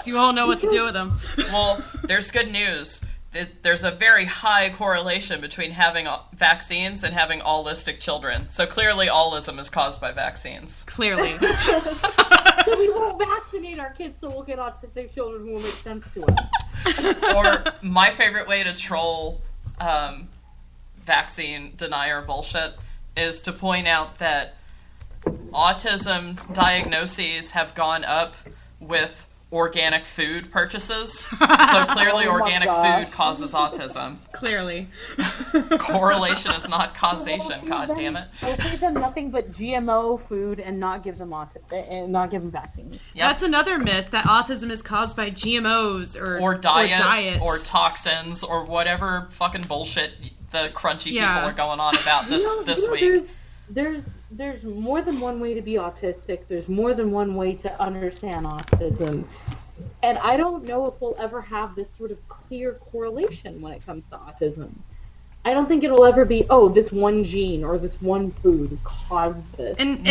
You all know what to do with them. Well, there's good news. There's a very high correlation between having vaccines and having autistic children. So clearly autism is caused by vaccines. Clearly. So we won't vaccinate our kids, so we'll get autistic children who will make sense to us. Or my favorite way to troll vaccine denier bullshit is to point out that autism diagnoses have gone up with organic food purchases. So clearly organic food causes autism. Clearly. Correlation is not causation, god damn it. I'll feed them nothing but GMO food and not give them vaccines. Yep. That's another myth, that autism is caused by GMOs or diets. Or toxins or whatever fucking bullshit the crunchy people are going on about this week. There's more than one way to be autistic. There's more than one way to understand autism. And I don't know if we'll ever have this sort of clear correlation when it comes to autism. I don't think it'll ever be, this one gene or this one food caused this. And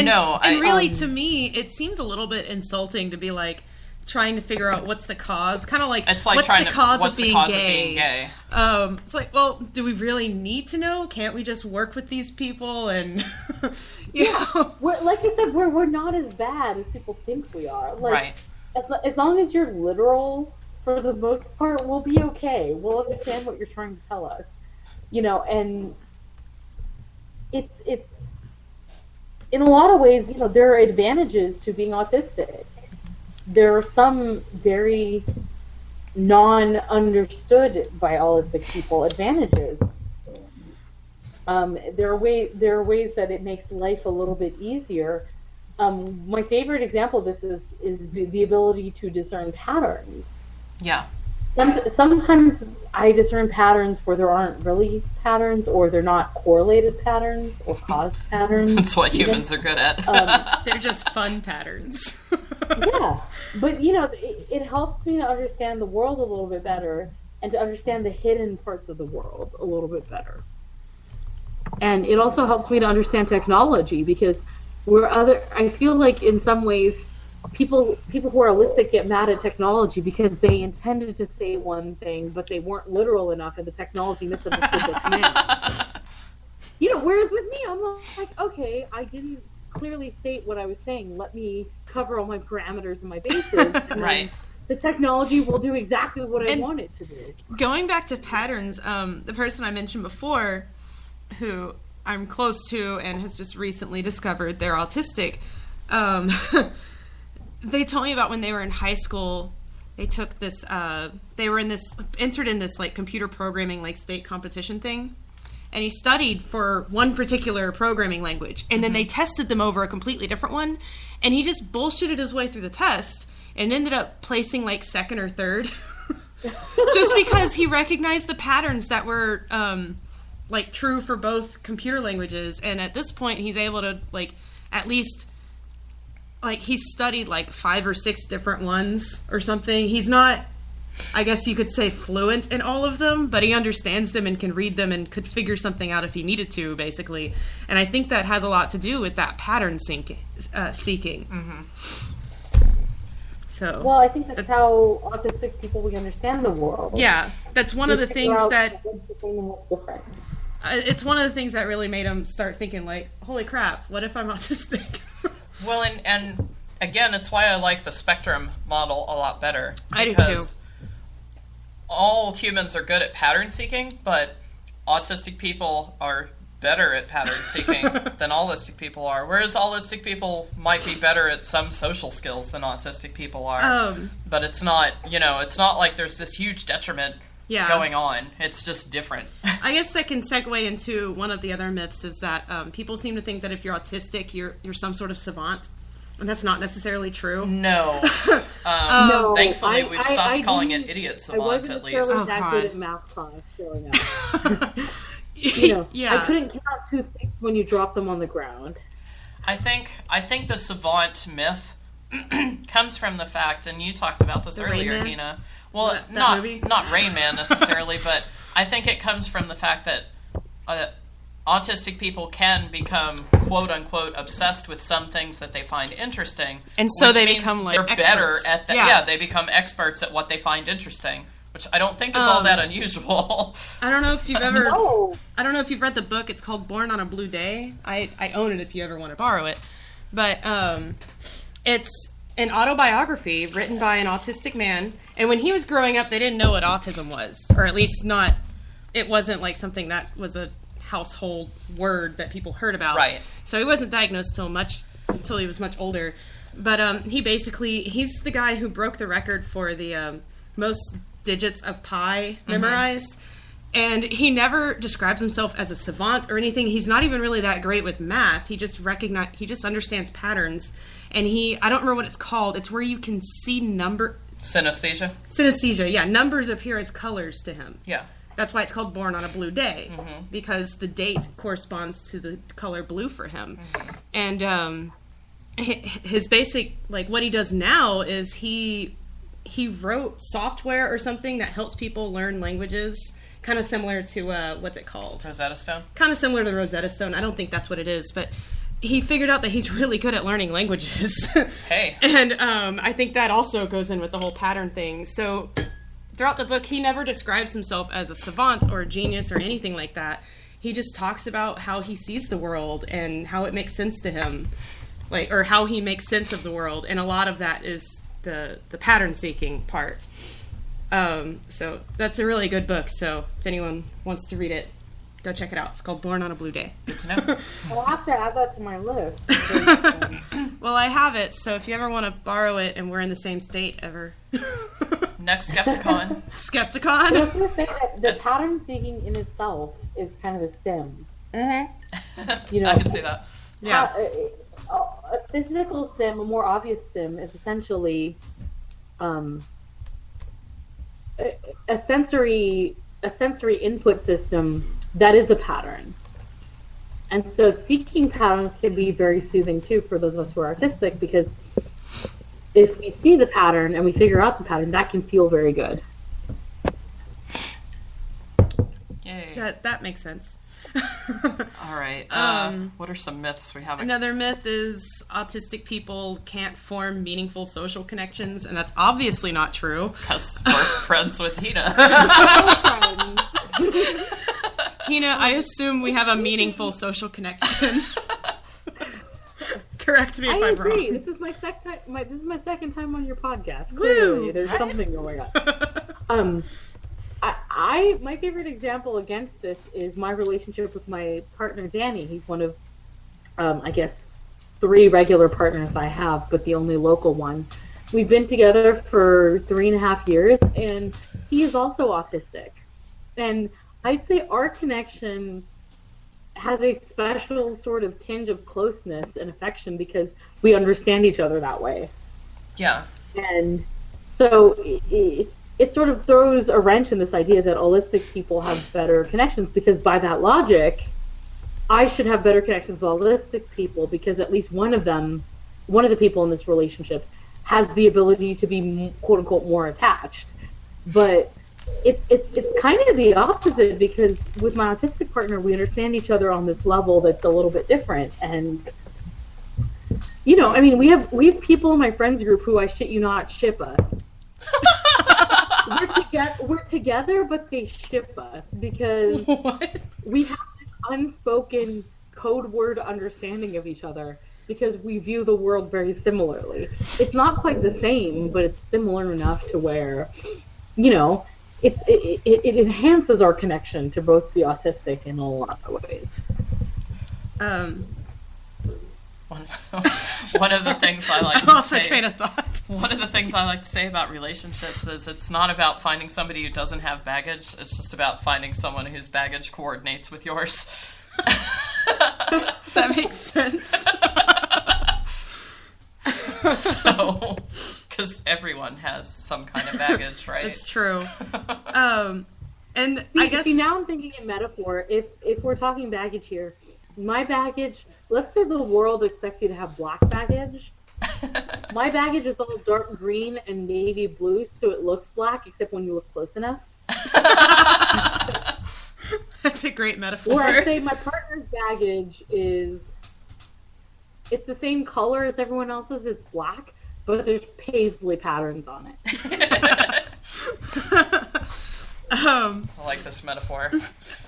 really, to me, it seems a little bit insulting to be like, trying to figure out what's the cause. Kind of like, what's the cause of being gay? It's like, well, do we really need to know? Can't we just work with these people? And like I said, we're not as bad as people think we are. Like, right. As long as you're literal, for the most part, we'll be okay. We'll understand what you're trying to tell us. And it's in a lot of ways, there are advantages to being autistic. There are some very non-understood by autistic people advantages. There are ways that it makes life a little bit easier. My favorite example of this is the ability to discern patterns. Yeah. Sometimes I discern patterns where there aren't really patterns, or they're not correlated patterns or caused patterns. That's what humans are good at. They're just fun patterns. Yeah, but it helps me to understand the world a little bit better, and to understand the hidden parts of the world a little bit better. And it also helps me to understand technology, because I feel like in some ways people who are holistic get mad at technology because they intended to say one thing, but they weren't literal enough, and the technology misunderstood the command. Whereas with me, I'm like, okay, I didn't clearly state what I was saying. Let me cover all my parameters and my bases, and right. the technology will do exactly what I want it to do. Going back to patterns, the person I mentioned before, who I'm close to and has just recently discovered they're autistic, they told me about when they were in high school. They took this, entered in this like computer programming like state competition thing, and he studied for one particular programming language, and then they tested them over a completely different one, and he just bullshitted his way through the test and ended up placing like second or third, just because he recognized the patterns that were like true for both computer languages, and at this point he's able to like at least. Like, he's studied, like, 5 or 6 different ones or something. He's not, I guess you could say, fluent in all of them, but he understands them and can read them and could figure something out if he needed to, basically. And I think that has a lot to do with that pattern seeking. So. Well, I think that's how autistic people, we understand the world. Yeah, that's one of the things that... What's different. It's one of the things that really made him start thinking, like, holy crap, what if I'm autistic? Well, and again, it's why I like the spectrum model a lot better. I do too. All humans are good at pattern seeking, but autistic people are better at pattern seeking than allistic people are. Whereas allistic people might be better at some social skills than autistic people are. But it's not, it's not like there's this huge detriment going on. It's just different. I guess that can segue into one of the other myths is that people seem to think that if you're autistic, you're some sort of savant. And that's not necessarily true. No. No. Thankfully, we've stopped calling it idiot savant, at least. I wasn't that good at math class growing up. I couldn't count toothpicks when you drop them on the ground. I think the savant myth comes from the fact, and you talked about this earlier, Hina. Well, not Rain Man necessarily, but I think it comes from the fact that autistic people can become quote unquote obsessed with some things that they find interesting, and so they become like they're experts. Better at that. Yeah, they become experts at what they find interesting, which I don't think is all that unusual. I don't know if you've ever. I don't know if you've read the book. It's called Born on a Blue Day. I own it if you ever want to borrow it, but it's an autobiography written by an autistic man. And when he was growing up, they didn't know what autism was, or at least not. It wasn't like something that was a household word that people heard about. Right. So he wasn't diagnosed until he was much older. But he's the guy who broke the record for the most digits of pi memorized. And he never describes himself as a savant or anything. He's not even really that great with math. He just understands patterns. And I don't remember what it's called. It's where you can see Synesthesia? Synesthesia, yeah. Numbers appear as colors to him. Yeah. That's why it's called Born on a Blue Day, because the date corresponds to the color blue for him. And his basic, like, what he does now is he wrote software or something that helps people learn languages, kind of similar to, what's it called? Rosetta Stone? Kind of similar to Rosetta Stone. I don't think that's what it is, but he figured out that he's really good at learning languages. Hey. And I think that also goes in with the whole pattern thing. So throughout the book, he never describes himself as a savant or a genius or anything like that. He just talks about how he sees the world and how it makes sense to him, or how he makes sense of the world. And a lot of that is the pattern seeking part. So that's a really good book. So if anyone wants to read it, go check it out. It's called Born on a Blue Day. Good to know. I'll have to add that to my list. Well, I have it, so if you ever want to borrow it and we're in the same state ever. Next Skepticon. Skepticon? I was going to say that the pattern seeking in itself is kind of a STEM. I can see that. Yeah. A physical STEM, a more obvious STEM, is essentially a sensory input system that is a pattern. And so seeking patterns can be very soothing too for those of us who are artistic, because if we see the pattern and we figure out the pattern, that can feel very good. Yay. That makes sense. All right. What are some myths we have? Another myth is autistic people can't form meaningful social connections, and that's obviously not true. Because we're friends with Hina. Hina, I assume we have a meaningful social connection. Correct me if I I'm agree. wrong. This is my second time on your podcast. Clearly, there's something going on. My favorite example against this is my relationship with my partner Danny. He's one of, I guess, 3 regular partners I have, but the only local one. We've been together for 3.5 years, and he is also autistic. And I'd say our connection has a special sort of tinge of closeness and affection because we understand each other that way. Yeah. And so it sort of throws a wrench in this idea that holistic people have better connections, because by that logic, I should have better connections with holistic people because at least one of the people in this relationship has the ability to be quote unquote more attached. But it's kind of the opposite, because with my autistic partner, we understand each other on this level that's a little bit different. And you know, I mean, we have people in my friends group who, I shit you not, ship us. We're together, but they ship us because we have this unspoken code word understanding of each other because we view the world very similarly. It's not quite the same, but it's similar enough to where, you know, it enhances our connection to both the autistic in a lot of ways. One of the things I like to say. Train of thought. One of the things I like to say about relationships is it's not about finding somebody who doesn't have baggage. It's just about finding someone whose baggage coordinates with yours. That makes sense. So, because everyone has some kind of baggage, right? It's true. And I guess now I'm thinking in metaphor. If we're talking baggage here, my baggage. Let's say the world expects you to have black baggage. My baggage is all dark green and navy blue, so it looks black, except when you look close enough. That's a great metaphor. Or I'd say my partner's baggage is, it's the same color as everyone else's, it's black, but there's paisley patterns on it. I like this metaphor.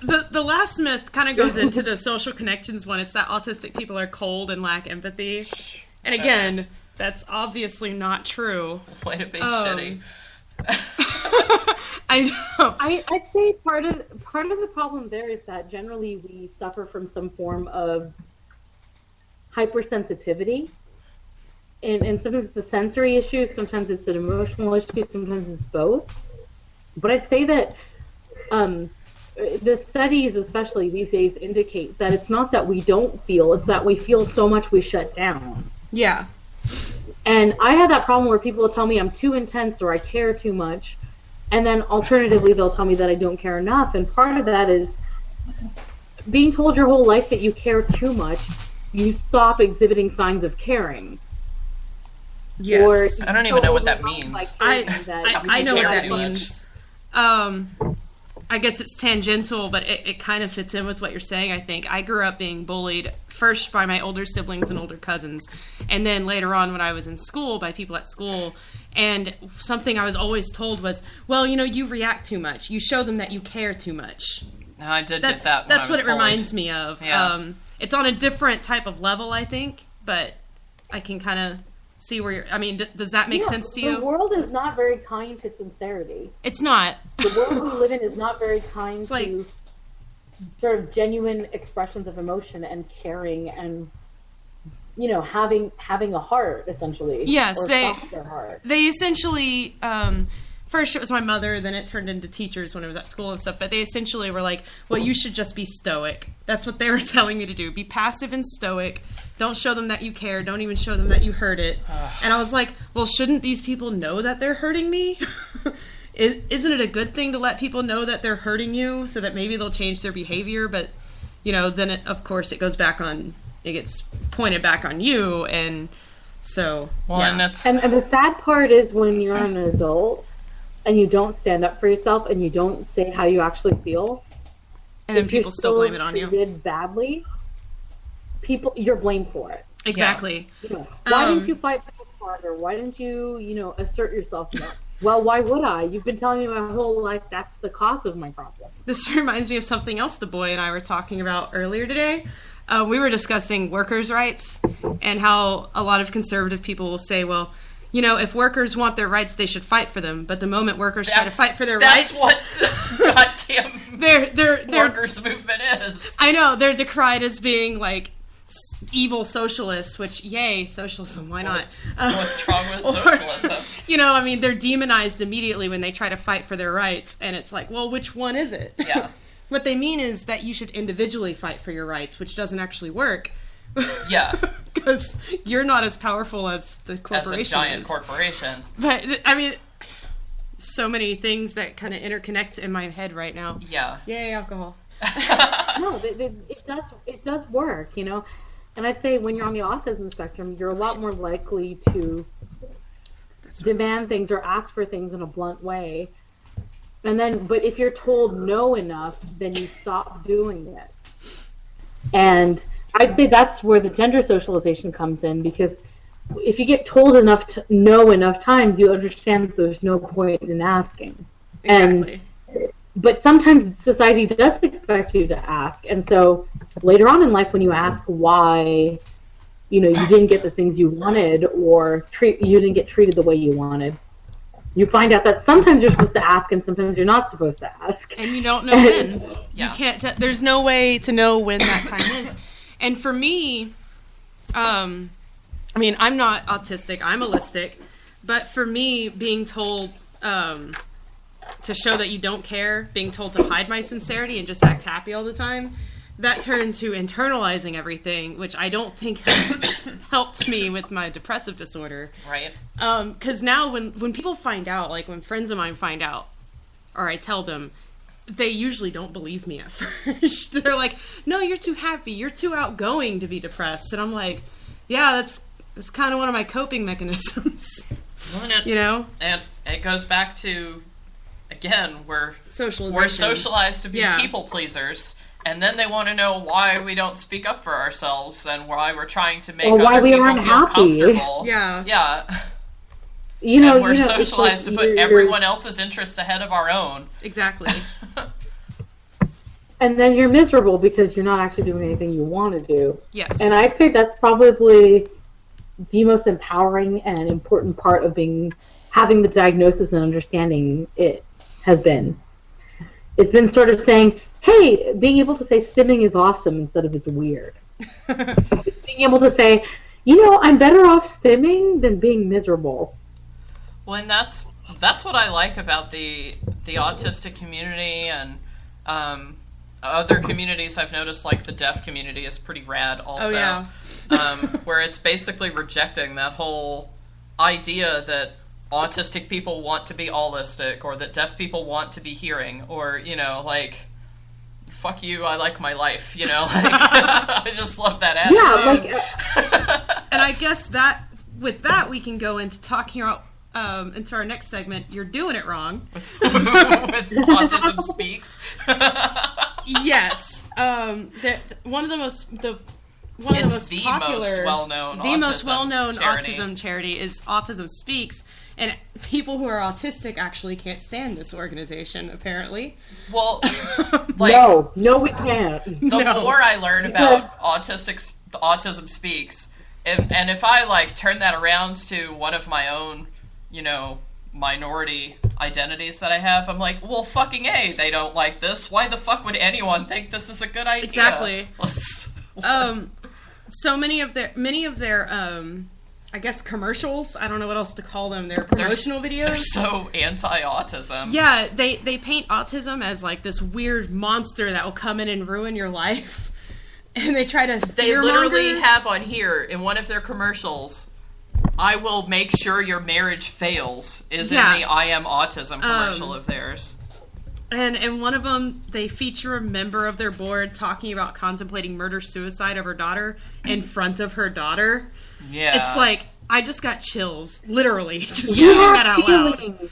The last myth kind of goes into the social connections one. It's that autistic people are cold and lack empathy. And again, that's obviously not true. Way to be shitty. I know. I'd say part of the problem there is that generally we suffer from some form of hypersensitivity. And sometimes it's a sensory issue, sometimes it's an emotional issue, sometimes it's both. But I'd say that the studies, especially these days, indicate that it's not that we don't feel, it's that we feel so much we shut down. Yeah. And I had that problem where people will tell me I'm too intense or I care too much. And then alternatively, they'll tell me that I don't care enough. And part of that is being told your whole life that you care too much, you stop exhibiting signs of caring. Yes. I don't even know what that means. I know what that means. I guess it's tangential, but it kind of fits in with what you're saying, I think. I grew up being bullied first by my older siblings and older cousins, and then later on when I was in school by people at school. And something I was always told was, well, you know, you react too much. You show them that you care too much. No, I did get that when That's I was what it reminds me of. Yeah. It's on a different type of level, I think, but I can kind of see where you're... I mean, does that make sense to you? The world is not very kind to sincerity. It's not. The world we live in is not very kind to sort of genuine expressions of emotion and caring and, you know, having a heart, essentially. Yes, or they heart. They essentially... first it was my mother, then it turned into teachers when I was at school and stuff, but they essentially were like, well, you should just be stoic. That's what they were telling me to do. Be passive and stoic. Don't show them that you care. Don't even show them that you hurt it. And I was like, well, shouldn't these people know that they're hurting me? Isn't it a good thing to let people know that they're hurting you so that maybe they'll change their behavior? But, you know, then of course it goes back on, it gets pointed back on you. And so, and the sad part is when you're an adult and you don't stand up for yourself and you don't say how you actually feel, and then people still blame it on you. If you're treated badly, you're blamed for it. Exactly. You know, why didn't you fight harder? Why didn't you, you know, assert yourself more? Well, why would I? You've been telling me my whole life that's the cause of my problem. This reminds me of something else the boy and I were talking about earlier today. we were discussing workers' rights and how a lot of conservative people will say, well, you know, if workers want their rights, they should fight for them. But the moment workers try to fight for their rights... That's what the goddamn workers' movement is. I know. They're decried as being, like, evil socialists, which, yay, socialism, why not? What's wrong with socialism? You know, I mean, they're demonized immediately when they try to fight for their rights. And it's like, well, which one is it? Yeah. What they mean is that you should individually fight for your rights, which doesn't actually work. Yeah. Because you're not as powerful as the corporation as a giant corporation. But, I mean, so many things that kind of interconnect in my head right now. Yeah. Yay, alcohol. No, it does work, you know. And I'd say when you're on the autism spectrum, you're a lot more likely to demand things or ask for things in a blunt way. But if you're told no enough, then you stop doing it. And I'd say that's where the gender socialization comes in, because if you get told no enough times, you understand that there's no point in asking. Exactly. But sometimes society does expect you to ask, and so later on in life, when you ask why, you know, you didn't get the things you wanted, or you didn't get treated the way you wanted, you find out that sometimes you're supposed to ask, and sometimes you're not supposed to ask, and you don't know when. Yeah. You can't. There's no way to know when that time is. And for me, I mean, I'm not autistic. I'm allistic, but for me, being told to show that you don't care, being told to hide my sincerity and just act happy all the time, that turned to internalizing everything, which I don't think has helped me with my depressive disorder. Right. Because now when people find out, like when friends of mine find out, or I tell them, they usually don't believe me at first. They're like, no, you're too happy. You're too outgoing to be depressed. And I'm like, yeah, that's kind of one of my coping mechanisms. You know? And it goes back to, again, we're socialized to be people pleasers, and then they want to know why we don't speak up for ourselves and why we're trying to make other people feel comfortable. Yeah. You know, we're socialized to put everyone else's interests ahead of our own. Exactly. And then you're miserable because you're not actually doing anything you want to do. Yes. And I'd say that's probably the most empowering and important part of having the diagnosis and understanding it has been. It's been sort of saying, hey, being able to say stimming is awesome instead of it's weird. Being able to say, you know, I'm better off stimming than being miserable. Well, and that's what I like about the autistic community, and other communities I've noticed, like the deaf community, is pretty rad also. Oh, yeah. Where it's basically rejecting that whole idea that autistic people want to be allistic, or that deaf people want to be hearing, or, you know, like, fuck you, I like my life, you know? Like, I just love that attitude. Yeah, and I guess with that we can go into talking about into our next segment, You're Doing It Wrong. With Autism Speaks. Yes. One of the most well-known autism charity is Autism Speaks, and people who are autistic actually can't stand this organization, apparently. Well, no, we can't. The more I learn about Autism Speaks, and if I like turn that around to one of my own, you know, minority identities that I have, I'm like, well, fucking A, they don't like this. Why the fuck would anyone think this is a good idea? Exactly. So many of their I guess commercials, I don't know what else to call them, their promotional videos. They're so anti-autism. Yeah, they paint autism as like this weird monster that will come in and ruin your life. And they try to They literally have on here in one of their commercials, I will make sure your marriage fails, is in the I Am Autism commercial of theirs. And in one of them, they feature a member of their board talking about contemplating murder-suicide of her daughter in front of her daughter. Yeah. It's like, I just got chills, literally, just reading that out loud.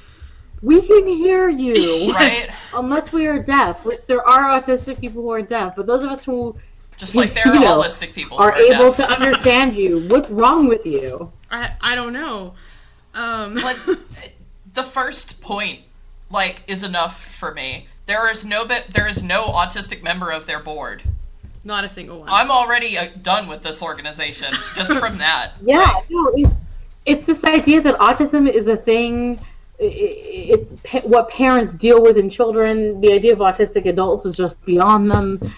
We can hear you. Right? Unless we are deaf, which there are autistic people who are deaf, but those of us who... Just like there are holistic people are who are able deaf. to understand you. What's wrong with you? I don't know. But the first point, like, is enough for me. There is no autistic member of their board. Not a single one. I'm already done with this organization just from that. Yeah, no, it's this idea that autism is a thing. It's what parents deal with in children. The idea of autistic adults is just beyond them.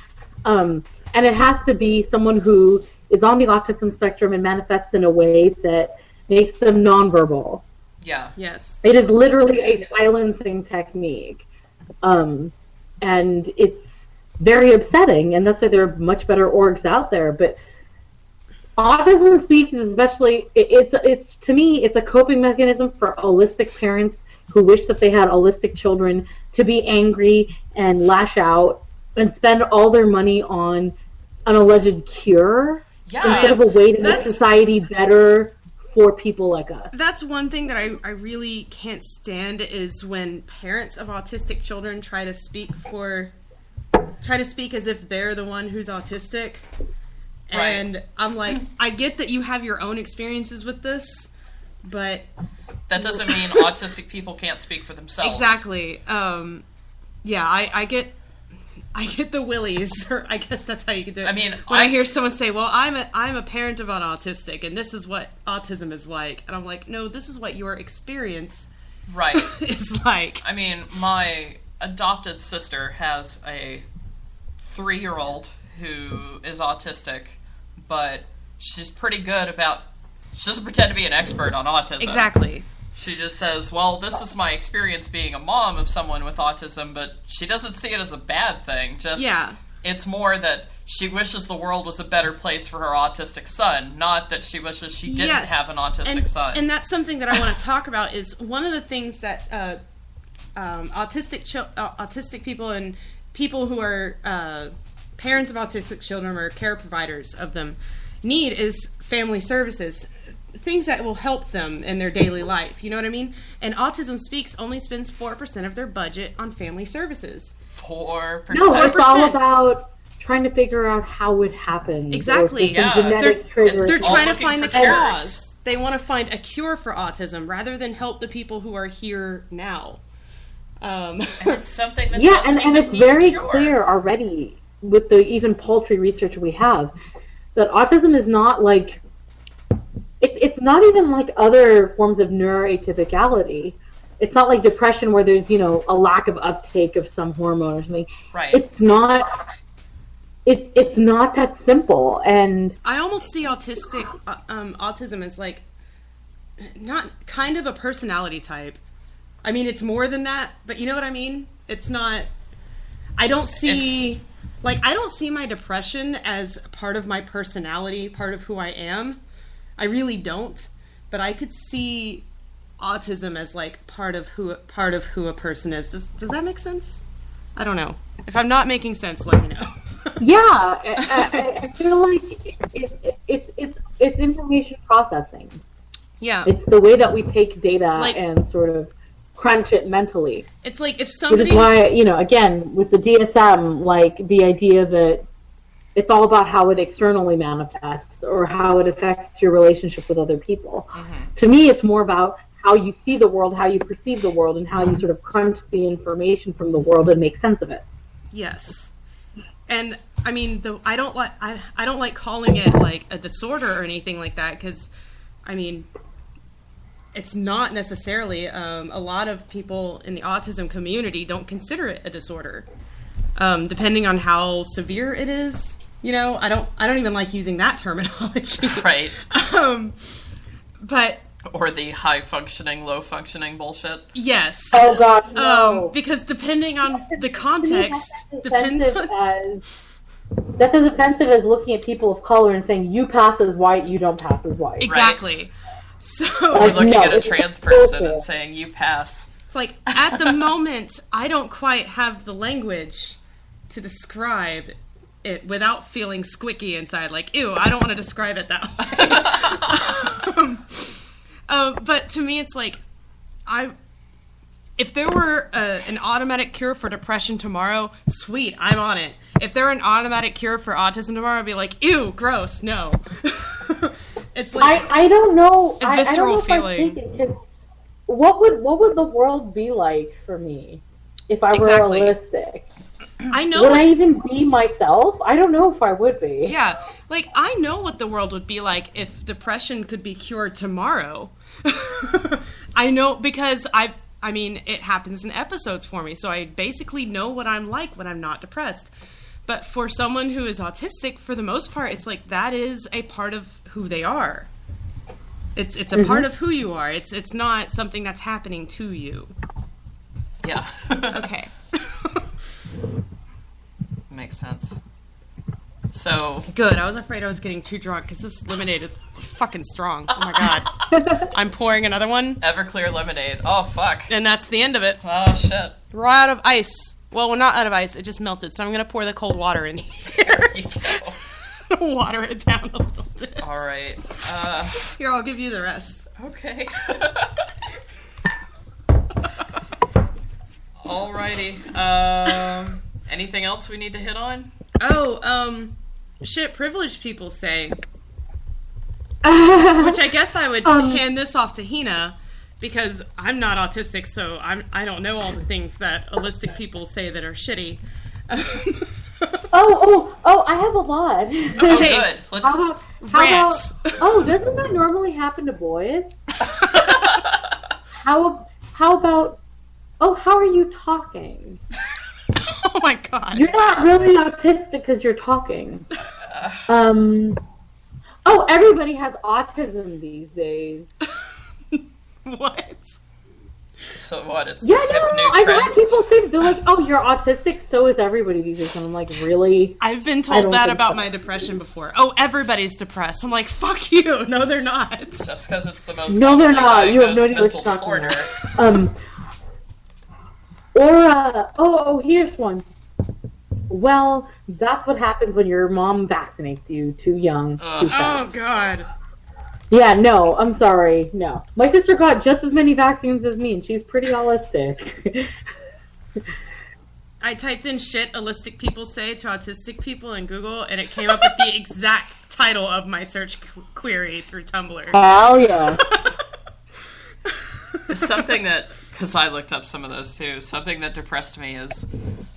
And it has to be someone who is on the autism spectrum and manifests in a way that makes them nonverbal. Yeah. Yes. It is literally a silencing technique. And it's very upsetting, and that's why there are much better orgs out there. But autism speaks is especially, it's to me, it's a coping mechanism for allistic parents who wish that they had allistic children to be angry and lash out and spend all their money on an alleged cure instead of a way to make society better for people like us. That's one thing that I really can't stand is when parents of autistic children try to speak as if they're the one who's autistic. Right. And I'm like, I get that you have your own experiences with this, but that doesn't mean autistic people can't speak for themselves. Exactly. Yeah, I get the willies, or I guess that's how you can do it. I mean, when I hear someone say, "Well, I'm a parent of an autistic, and this is what autism is like," and I'm like, "No, this is what your experience is like." I mean, my adopted sister has a 3-year-old who is autistic, but she's pretty good about. She doesn't pretend to be an expert on autism. Exactly. She just says, well, this is my experience being a mom of someone with autism, but she doesn't see it as a bad thing. Just, it's more that she wishes the world was a better place for her autistic son, not that she wishes she didn't have an autistic son. And that's something that I want to talk about is one of the things that autistic people and people who are parents of autistic children or care providers of them need is family services. Things that will help them in their daily life, you know what I mean? And Autism Speaks only spends 4% of their budget on family services. 4%? No, it's all about trying to figure out how it happened. Exactly. They're trying to find the cause. They want to find a cure for autism rather than help the people who are here now. And it's something that and it's very clear already with the even paltry research we have that autism is not like it's not even like other forms of neuroatypicality. It's not like depression where there's, a lack of uptake of some hormone or something. Right. It's not that simple. And I almost see autism as like not kind of a personality type. I mean, it's more than that, but you know what I mean? It's not I don't see my depression as part of my personality, part of who I am. I really don't, but I could see autism as like part of who a person is. Does that make sense? I don't know. If I'm not making sense, let me know. Yeah, I feel like it's information processing. Yeah, it's the way that we take data and sort of crunch it mentally. It's like if somebody, which is why again with the DSM, like the idea that it's all about how it externally manifests or how it affects your relationship with other people. Mm-hmm. To me, it's more about how you see the world, how you perceive the world, and how you sort of crunch the information from the world and make sense of it. Yes. And I mean, I don't like calling it like a disorder or anything like that because, I mean, it's not necessarily. A lot of people in the autism community don't consider it a disorder, depending on how severe it is. I don't even like using that terminology. Right. But or the high functioning, low functioning bullshit. Yes. Oh God, no. Because depending on the context, depends on. That's as offensive as looking at people of color and saying you pass as white, you don't pass as white. Exactly. Right. So or looking at a trans person and saying you pass. It's like at the moment I don't quite have the language to describe it without feeling squicky inside, like, ew, I don't want to describe it that way. But to me, it's like, if there were an automatic cure for depression tomorrow, sweet, I'm on it. If there were an automatic cure for autism tomorrow, I'd be like, ew, gross, no. It's like I don't know. A visceral feeling. What would the world be like for me if I were realistic? I know. Would I even be myself? I don't know if I would be. Yeah, like, I know what the world would be like if depression could be cured tomorrow. I know, because I mean, it happens in episodes for me, so I basically know what I'm like when I'm not depressed. But for someone who is autistic, for the most part, it's like that is a part of who they are. It's a part of who you are. It's not something that's happening to you. Yeah. Okay. Makes sense. So good. I was afraid I was getting too drunk because this lemonade is fucking strong. Oh my god. I'm pouring another one. Everclear lemonade. Oh fuck. And that's the end of it. Oh shit. We're out of ice. Well, we're not out of ice. It just melted. So I'm gonna pour the cold water in here. There you go. Water it down a little bit. All right. Here, I'll give you the rest. Okay. Alrighty. Anything else we need to hit on? Oh, shit privileged people say. Which I guess I would hand this off to Hina, because I'm not autistic, so I don't know all the things that allistic people say that are shitty. Oh, I have a lot. Oh, good. How about, doesn't that normally happen to boys? How about, how are you talking? Oh my god. You're not really autistic because you're talking. Everybody has autism these days. What? So what? It's I've heard people say, they're like, "Oh, you're autistic, so is everybody these days." And I'm like, really? I've been told that about my depression before. Oh, everybody's depressed. I'm like, fuck you. No, they're not. Just because it's the most no, they're not. You have no idea what you're talking about. Here's one. Well, that's what happens when your mom vaccinates you too young. Too fast. Oh god. Yeah, no, I'm sorry, no. My sister got just as many vaccines as me, and she's pretty holistic. I typed in shit allistic people say to autistic people in Google, and it came up with the exact title of my search query through Tumblr. Hell yeah. Something that, because I looked up some of those too, something that depressed me is,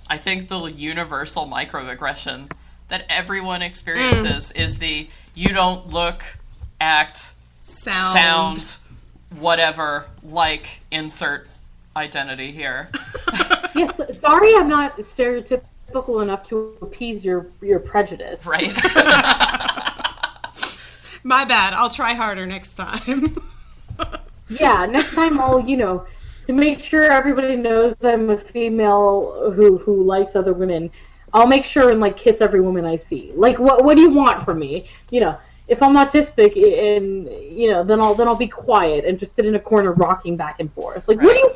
I think the universal microaggression that everyone experiences is the you don't look, act, sound, whatever, like, insert identity here. Yes, sorry I'm not stereotypical enough to appease your prejudice. Right. My bad. I'll try harder next time. Yeah, next time I'll, to make sure everybody knows I'm a female who likes other women, I'll make sure and, kiss every woman I see. Like, what do you want from me? If I'm autistic and then I'll be quiet and just sit in a corner rocking back and forth. Like, right. What do you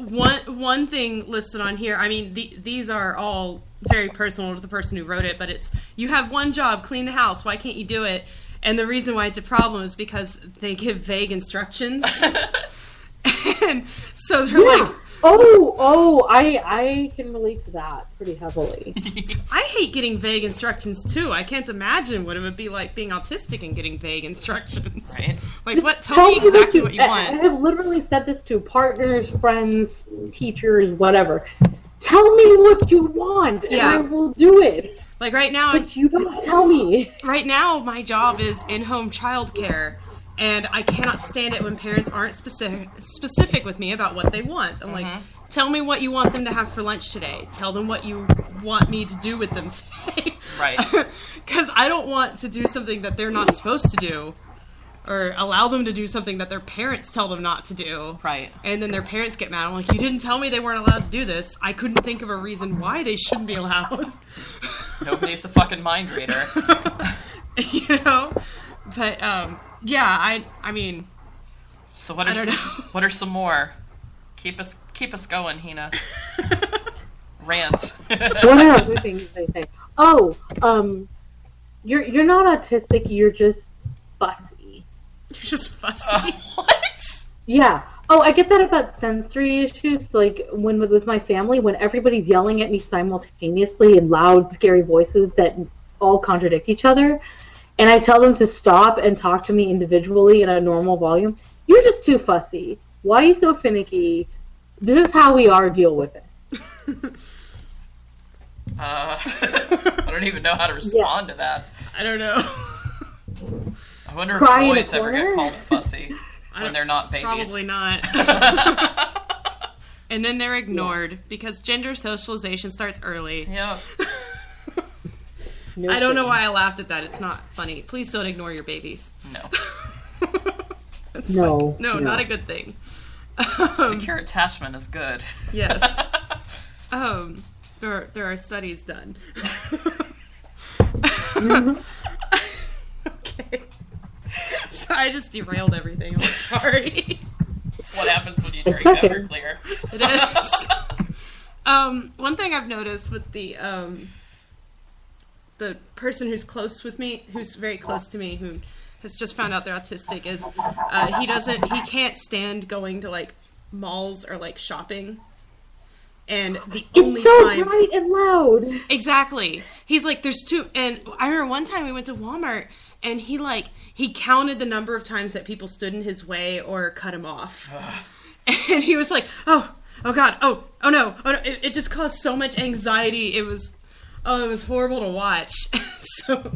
want? One thing listed on here. I mean, these are all very personal to the person who wrote it, but it's you have one job, clean the house. Why can't you do it? And the reason why it's a problem is because they give vague instructions, and so they're like. I can relate to that pretty heavily. I hate getting vague instructions too. I can't imagine what it would be like being autistic and getting vague instructions. Right? Like, tell me exactly what you want. I have literally said this to partners, friends, teachers, whatever. Tell me what you want, and I will do it. Like right now, but you don't tell me. Right now, my job is in-home childcare. And I cannot stand it when parents aren't specific with me about what they want. I'm like, tell me what you want them to have for lunch today. Tell them what you want me to do with them today. Right. Because I don't want to do something that they're not supposed to do. Or allow them to do something that their parents tell them not to do. Right. And then their parents get mad. I'm like, you didn't tell me they weren't allowed to do this. I couldn't think of a reason why they shouldn't be allowed. Nobody's a fucking mind reader. But, yeah, I mean. So what are some more? Keep us going, Hina. Rant. What are other things they say? Oh, you're not autistic. You're just fussy. You're just fussy. What? Yeah. Oh, I get that about sensory issues. Like with my family, when everybody's yelling at me simultaneously in loud, scary voices that all contradict each other. And I tell them to stop and talk to me individually in a normal volume. You're just too fussy. Why are you so finicky? This is how we are. Deal with it. I don't even know how to respond to that. I don't know. I wonder if Cry in boys the ever get corner? called fussy when they're not babies. Probably not. And then they're ignored because gender socialization starts early. Yeah. I don't know why I laughed at that. It's not funny. Please don't ignore your babies. No. No. No, not a good thing. Secure attachment is good. Yes. There are studies done. Okay. So I just derailed everything. I'm sorry. That's what happens when you drink Everclear. It is. One thing I've noticed with the person who's close with me, who's very close to me, who has just found out they're autistic, is he can't stand going to like malls or like shopping. And the only it's so time bright and loud. Exactly. He's like, there's two. And I remember one time we went to Walmart, and he counted the number of times that people stood in his way or cut him off. And he was like, oh God, oh no. It just caused so much anxiety. It was horrible to watch. So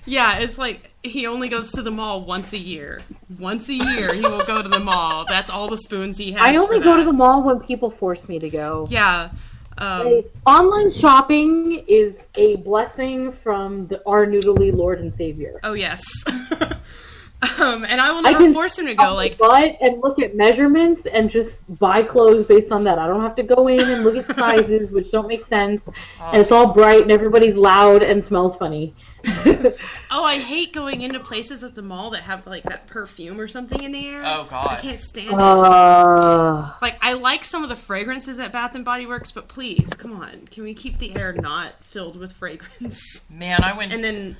yeah, it's like he only goes to the mall once a year. Once a year he will go to the mall. That's all the spoons he has. I only go to the mall when people force me to go. Yeah. Online shopping is a blessing from our noodly Lord and Savior. Oh yes. And I will never force him to go. Like, butt and look at measurements and just buy clothes based on that. I don't have to go in and look at sizes, which don't make sense. And it's all bright and everybody's loud and smells funny. Oh, I hate going into places at the mall that have like that perfume or something in the air. Oh God, I can't stand it. Like, I like some of the fragrances at Bath and Body Works, but please, come on, can we keep the air not filled with fragrance? Man, I went. And then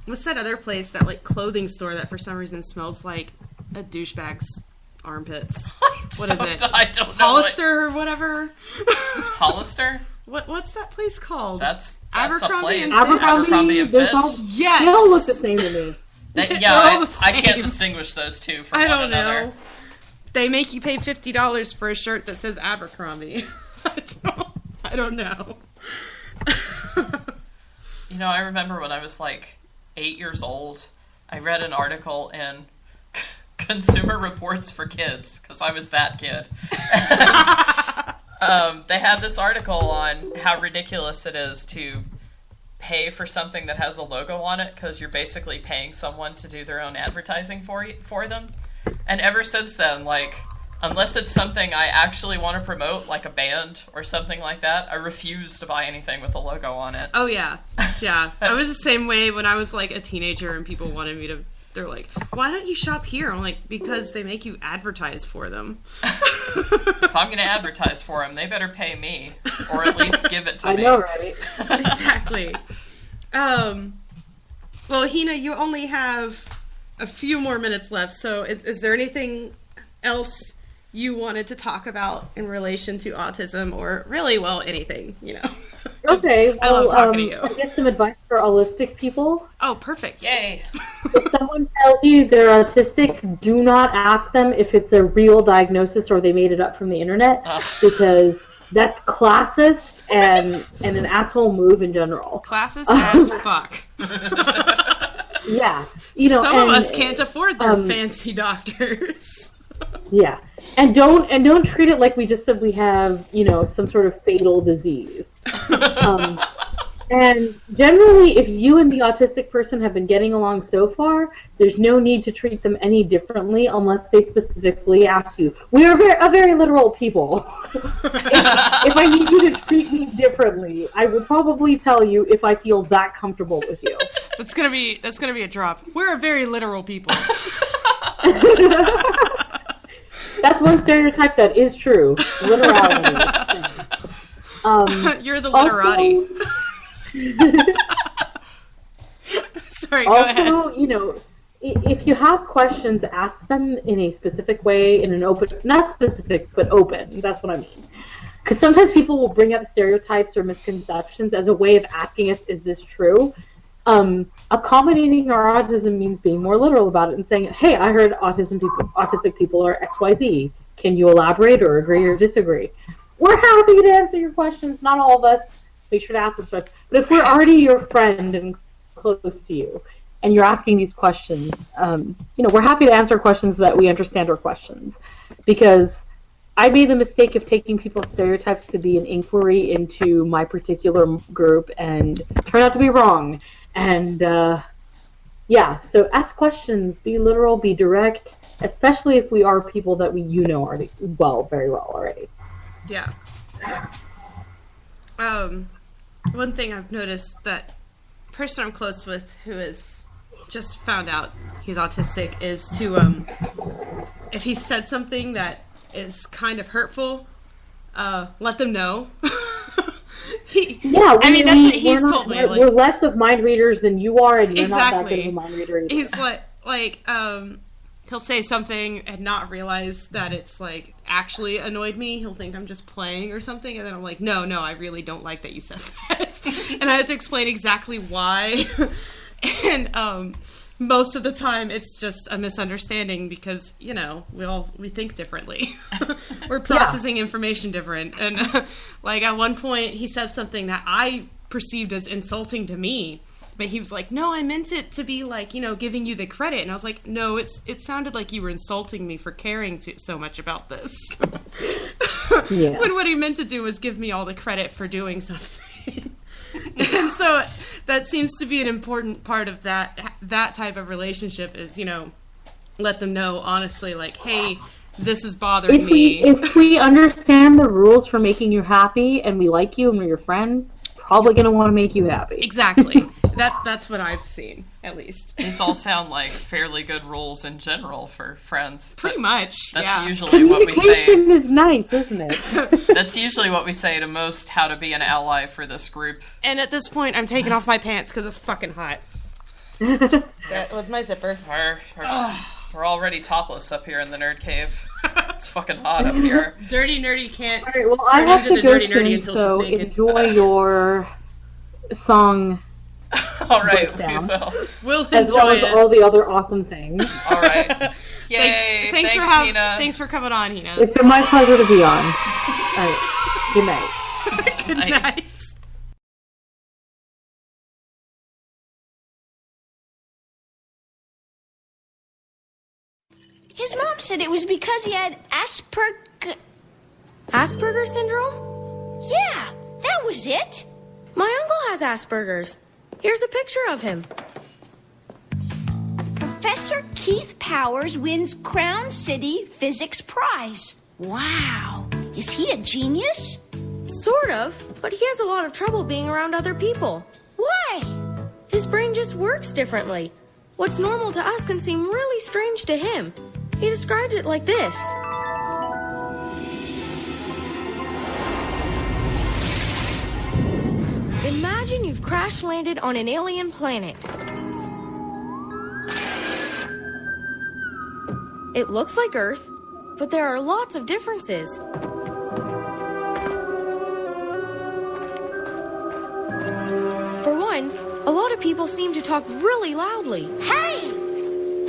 what's that other place, that like clothing store that for some reason smells like a douchebag's armpits? What is it? I don't know. Hollister or whatever. Hollister? What's that place called? That's Abercrombie a place. and Fitch. Abercrombie and Fitch. Yes. They all look the same to me. I can't distinguish those two from one another. Know. They make you pay $50 for a shirt that says Abercrombie. I don't know. You know, I remember when I was like 8 years old, I read an article in Consumer Reports for Kids, because I was that kid. And, they had this article on how ridiculous it is to pay for something that has a logo on it, because you're basically paying someone to do their own advertising for them. And ever since then, like, unless it's something I actually want to promote, like a band or something like that, I refuse to buy anything with a logo on it. Oh, yeah. Yeah. I was the same way when I was, like, a teenager and people wanted me to... They're like, why don't you shop here? I'm like, because they make you advertise for them. If I'm going to advertise for them, they better pay me. Or at least give it to me. I know, right? Exactly. Well, Hina, you only have a few more minutes left, so is there anything else you wanted to talk about in relation to autism, or really, well, anything, you know? Okay, I love talking to you. I guess some advice for autistic people. Oh, perfect. Yay. If someone tells you they're autistic, do not ask them if it's a real diagnosis or they made it up from the internet, because that's classist and an asshole move in general. Classist as fuck. Yeah. You know, some of us can't afford their fancy doctors. Yeah. And don't treat it like we just said we have, you know, some sort of fatal disease. And generally, if you and the autistic person have been getting along so far, there's no need to treat them any differently unless they specifically ask you. We are a very literal people. If I need you to treat me differently, I would probably tell you if I feel that comfortable with you. That's gonna be a drop. We're a very literal people. That's one stereotype that is true. Literality. You're the literati. Sorry, go ahead. Also, you know, if you have questions, ask them in a specific way, in an open, not specific, but open. That's what I mean. Because sometimes people will bring up stereotypes or misconceptions as a way of asking us, is this true? Accommodating our autism means being more literal about it and saying, hey, I heard autistic people are XYZ. Can you elaborate or agree or disagree? we're happy to answer your questions. Not all of us. Make sure to ask us first. But if we're already your friend and close to you, and you're asking these questions, we're happy to answer questions that we understand are questions. Because I made the mistake of taking people's stereotypes to be an inquiry into my particular group and turned out to be wrong. And, so ask questions, be literal, be direct, especially if we are people that already very well already. Yeah. One thing I've noticed that person I'm close with who has just found out he's autistic is to, if he said something that is kind of hurtful, let them know. That's what he's told me. We're less of mind readers than you are, and you're not that good of a mind reader either. He's he'll say something and not realize that it's like actually annoyed me. He'll think I'm just playing or something, and then I'm like, no, I really don't like that you said that. And I have to explain exactly why. And most of the time it's just a misunderstanding because, we think differently. We're processing information different. And at one point he said something that I perceived as insulting to me. But he was like, no, I meant it to be giving you the credit. And I was like, no, it sounded like you were insulting me for caring so much about this. Yeah. When what he meant to do was give me all the credit for doing something. And so that seems to be an important part of that type of relationship is, let them know honestly, hey, this is bothering me. If we understand the rules for making you happy and we like you and we're your friend, probably going to want to make you happy. Exactly. That's what I've seen, at least. These all sound like fairly good rules in general for friends. Pretty much, That's usually what we say. Communication is nice, isn't it? That's usually what we say to most how to be an ally for this group. And at this point, I'm taking off my pants because it's fucking hot. That was my zipper. We're already topless up here in the nerd cave. It's fucking hot up here. Dirty nerdy can't. All right, well, I have to go soon, so enjoy your song. All right, we will. We'll enjoy as well as all the other awesome things. All right. Yay! Thanks Hina. Thanks for coming on, Hina. It's been my pleasure to be on. All right. Good night. Good night. His mom said it was because he had Asperger's syndrome? Yeah, that was it. My uncle has Asperger's. Here's a picture of him. Professor Keith Powers wins Crown City Physics Prize. Wow. Is he a genius? Sort of, but he has a lot of trouble being around other people. Why? His brain just works differently. What's normal to us can seem really strange to him. He described it like this. Imagine you've crash-landed on an alien planet. It looks like Earth, but there are lots of differences. For one, a lot of people seem to talk really loudly. Hey!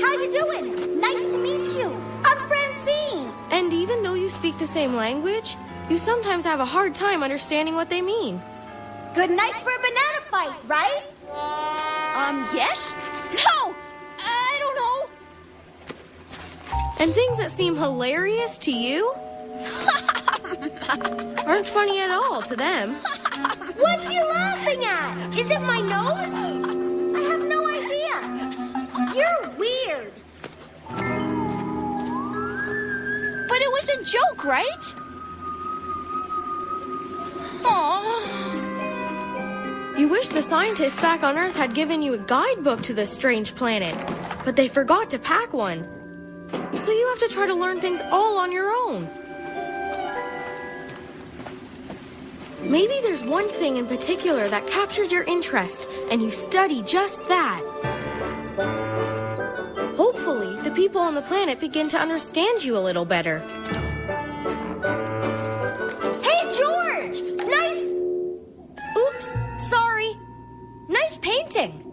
How you doing? Nice to meet you. I'm Francine. And even though you speak the same language, you sometimes have a hard time understanding what they mean. Good night for a banana fight, right? Yes? No! I don't know. And things that seem hilarious to you aren't funny at all to them. What's he laughing at? Is it my nose? I have no idea. You're weird. But it was a joke, right? Aww. You wish the scientists back on Earth had given you a guidebook to this strange planet, but they forgot to pack one. So you have to try to learn things all on your own. Maybe there's one thing in particular that captures your interest, and you study just that. Hopefully, the people on the planet begin to understand you a little better. Hey, George! Nice... Oops, sorry. Nice painting.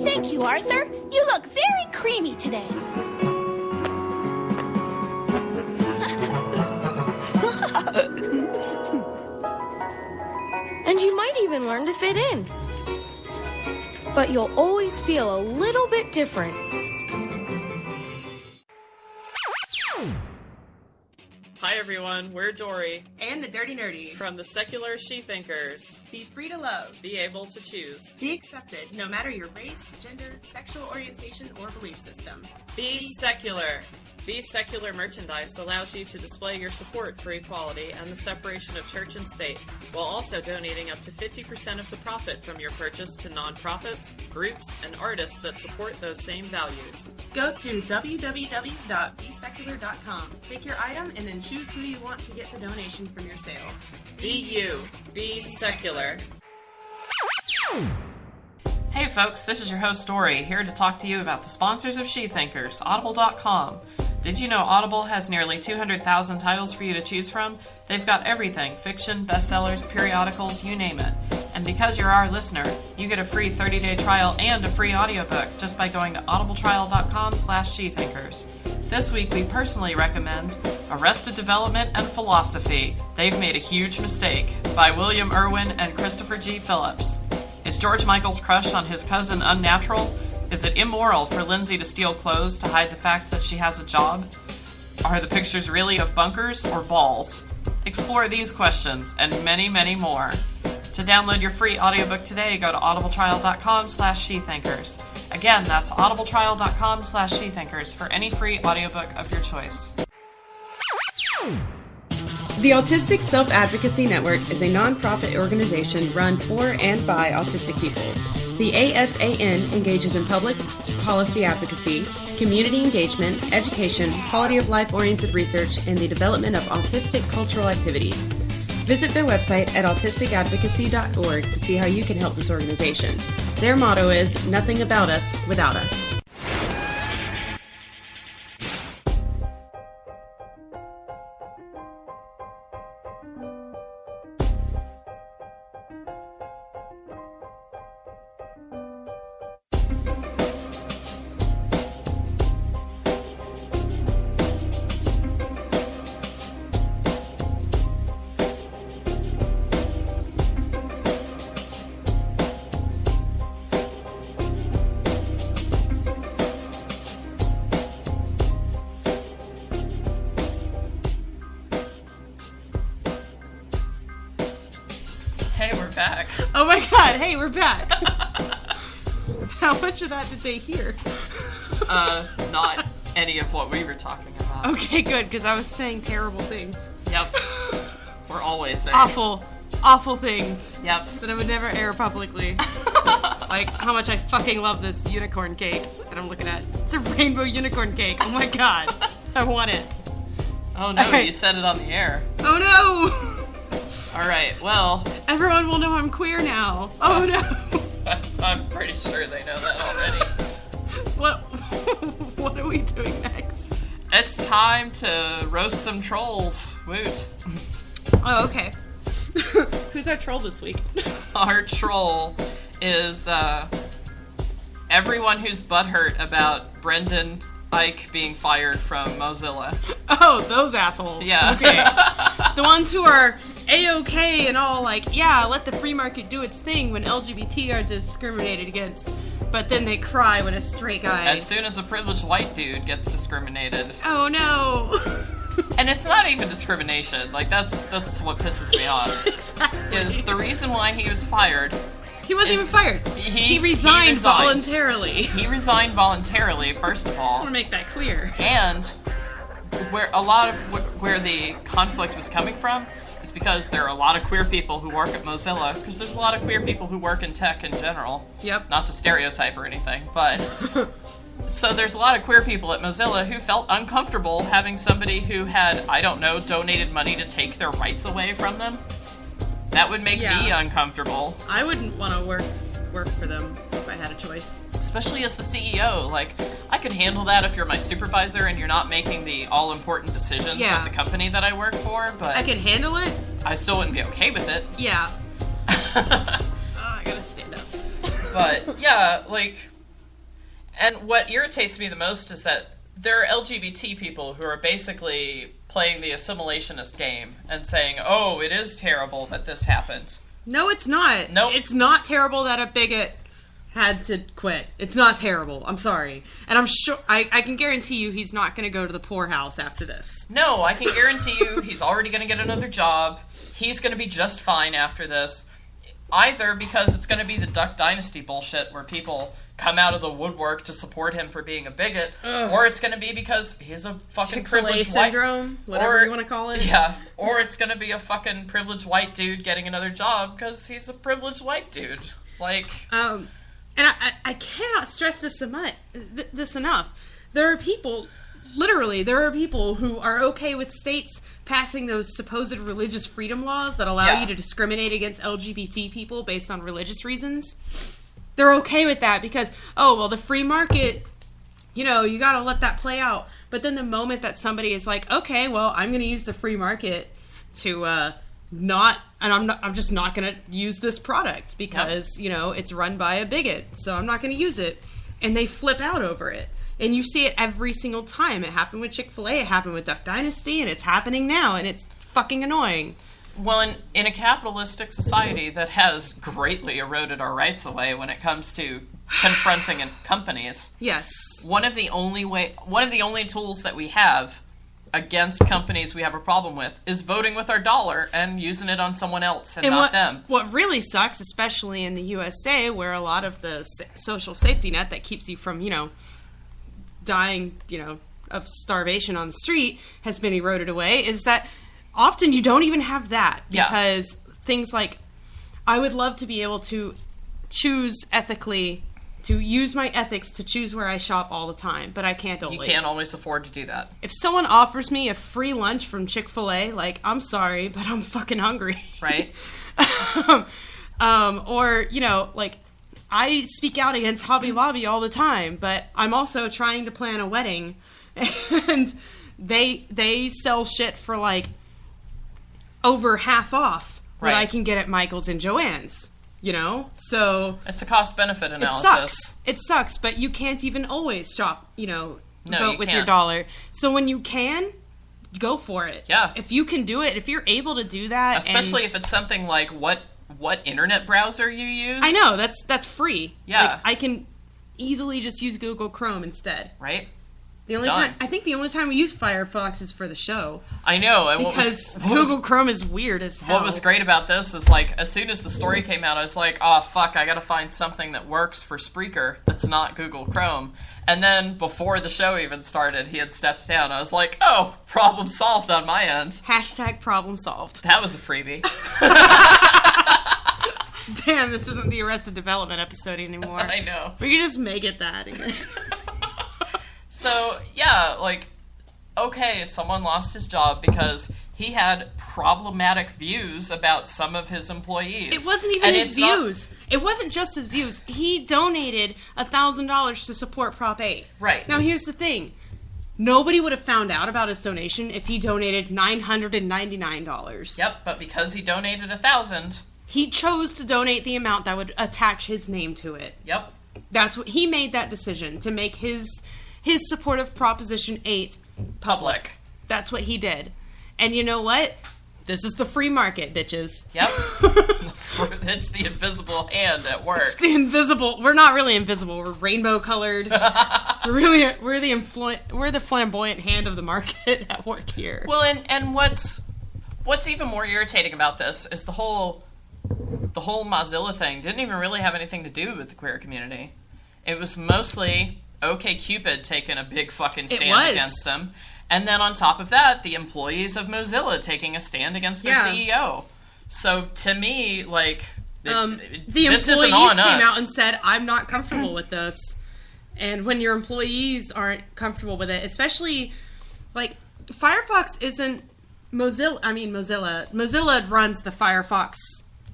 Thank you, Arthur. You look very creamy today. learn to fit in. But you'll always feel a little bit different. Hi everyone, we're Dory. And the Dirty Nerdy. From the Secular Shethinkers. Be free to love. Be able to choose. Be accepted, no matter your race, gender, sexual orientation, or belief system. Be secular. Be Secular merchandise allows you to display your support for equality and the separation of church and state, while also donating up to 50% of the profit from your purchase to nonprofits, groups, and artists that support those same values. Go to www.besecular.com. Pick your item and then choose who you want to get the donation from your sale. Be you. Be secular. Hey folks, this is your host Dory, here to talk to you about the sponsors of Shethinkers, Audible.com. Did you know Audible has nearly 200,000 titles for you to choose from? They've got everything, fiction, bestsellers, periodicals, you name it. And because you're our listener, you get a free 30-day trial and a free audiobook just by going to audibletrial.com/Shethinkers. This week we personally recommend Arrested Development and Philosophy, They've Made a Huge Mistake, by William Irwin and Christopher G. Phillips. Is George Michael's crush on his cousin unnatural? Is it immoral for Lindsay to steal clothes to hide the fact that she has a job? Are the pictures really of bunkers or balls? Explore these questions and many, many more. To download your free audiobook today, go to audibletrial.com/Shethinkers. Again, that's audibletrial.com/Shethinkers for any free audiobook of your choice. The Autistic Self-Advocacy Network is a non-profit organization run for and by autistic people. The ASAN engages in public policy advocacy, community engagement, education, quality of life-oriented research, and the development of autistic cultural activities. Visit their website at autisticadvocacy.org to see how you can help this organization. Their motto is, nothing about us without us. Back. Oh my god, hey, we're back. How much of that did they hear? Not any of what we were talking about. Okay, good, because I was saying terrible things. Yep. We're always saying awful things. Yep. That I would never air publicly. Like how much I fucking love this unicorn cake that I'm looking at. It's a rainbow unicorn cake. Oh my god. I want it. Oh no, right. You said it on the air. Oh no! Alright, well... Everyone will know I'm queer now. Oh no! I'm pretty sure they know that already. What are we doing next? It's time to roast some trolls. Woot. Oh, okay. Who's our troll this week? Our troll is everyone who's butthurt about Brendan Ike being fired from Mozilla. Oh, those assholes. Yeah. Okay. The ones who are A-okay and all like, yeah, let the free market do its thing when LGBT are discriminated against, but then they cry when a straight guy... As soon as a privileged white dude gets discriminated. Oh no! And it's not even discrimination. Like, that's what pisses me off. Exactly. Is the reason why he was fired... He wasn't even fired. He resigned voluntarily. He resigned voluntarily, first of all. I want to make that clear. And where the conflict was coming from is because there are a lot of queer people who work at Mozilla, because there's a lot of queer people who work in tech in general. Yep. Not to stereotype or anything, but... So there's a lot of queer people at Mozilla who felt uncomfortable having somebody who had, I don't know, donated money to take their rights away from them. That would make me uncomfortable. I wouldn't want to work for them if I had a choice. Especially as the CEO. Like, I could handle that if you're my supervisor and you're not making the all-important decisions at the company that I work for, but... I could handle it? I still wouldn't be okay with it. Yeah. I gotta stand up. But, yeah, like... And what irritates me the most is that there are LGBT people who are basically playing the assimilationist game and saying, oh, it is terrible that this happened. No, it's not. Nope. It's not terrible that a bigot had to quit. It's not terrible. I'm sorry. And I'm sure, I can guarantee you he's not going to go to the poorhouse after this. No, I can guarantee you he's already going to get another job. He's going to be just fine after this. Either because it's going to be the Duck Dynasty bullshit where people come out of the woodwork to support him for being a bigot, or it's going to be because he's a fucking privileged white... syndrome, whatever you want to call it. Yeah, or it's going to be a fucking privileged white dude getting another job because he's a privileged white dude. Like... And I cannot stress this enough. There are people, literally, who are okay with states passing those supposed religious freedom laws that allow you to discriminate against LGBT people based on religious reasons. They're okay with that because, the free market, you gotta let that play out. But then the moment that somebody is like, okay, well, I'm gonna use the free market to I'm just not going to use this product because, it's run by a bigot, so I'm not going to use it. And they flip out over it. And you see it every single time. It happened with Chick-fil-A, it happened with Duck Dynasty, and it's happening now, and it's fucking annoying. Well, in a capitalistic society that has greatly eroded our rights away when it comes to confronting companies. Yes. One of the only tools that we have against companies we have a problem with is voting with our dollar and using it on someone else and not them. What really sucks, especially in the USA, where a lot of the social safety net that keeps you from, dying, of starvation on the street has been eroded away, is that often you don't even have that because things like, I would love to be able to choose ethically, to use my ethics to choose where I shop all the time, but I can't always. You can't always afford to do that. If someone offers me a free lunch from Chick-fil-A, I'm sorry, but I'm fucking hungry. Right. Or, I speak out against Hobby Lobby all the time, but I'm also trying to plan a wedding, and they sell shit for, over half off what I can get at Michael's and Joann's. So it's a cost-benefit analysis. It sucks, but you can't even always shop, vote with can't. your dollar. So when you can, go for it. Yeah. If you can do it, if you're able to do that. Especially if it's something like what internet browser you use. I know, that's free. Yeah. I can easily just use Google Chrome instead. Right. The only time we use Firefox is for the show. I know. And because Google Chrome is weird as hell. What was great about this is, as soon as the story came out, I was like, oh, fuck, I gotta find something that works for Spreaker that's not Google Chrome. And then, before the show even started, he had stepped down. I was like, oh, problem solved on my end. # problem solved. That was a freebie. Damn, this isn't the Arrested Development episode anymore. I know. We could just make it that again. So, yeah, okay, someone lost his job because he had problematic views about some of his employees. It wasn't even his views. It wasn't just his views. He donated $1,000 to support Prop 8. Right. Now, here's the thing. Nobody would have found out about his donation if he donated $999. Yep, but because he donated $1,000... He chose to donate the amount that would attach his name to it. Yep. That's what he made that decision, to make his support of Proposition 8 public. That's what he did. And you know what? This is the free market, bitches. Yep. It's the invisible hand at work. It's the invisible. We're not really invisible. We're rainbow colored. We're the flamboyant hand of the market at work here. Well, and what's even more irritating about this is the whole Mozilla thing didn't even really have anything to do with the queer community. It was mostly OkCupid taking a big fucking stand against them. And then on top of that, the employees of Mozilla taking a stand against their CEO. So to me, the this isn't employees on us. Came out and said, I'm not comfortable with this. And when your employees aren't comfortable with it, especially, Firefox isn't Mozilla. I mean, Mozilla runs the Firefox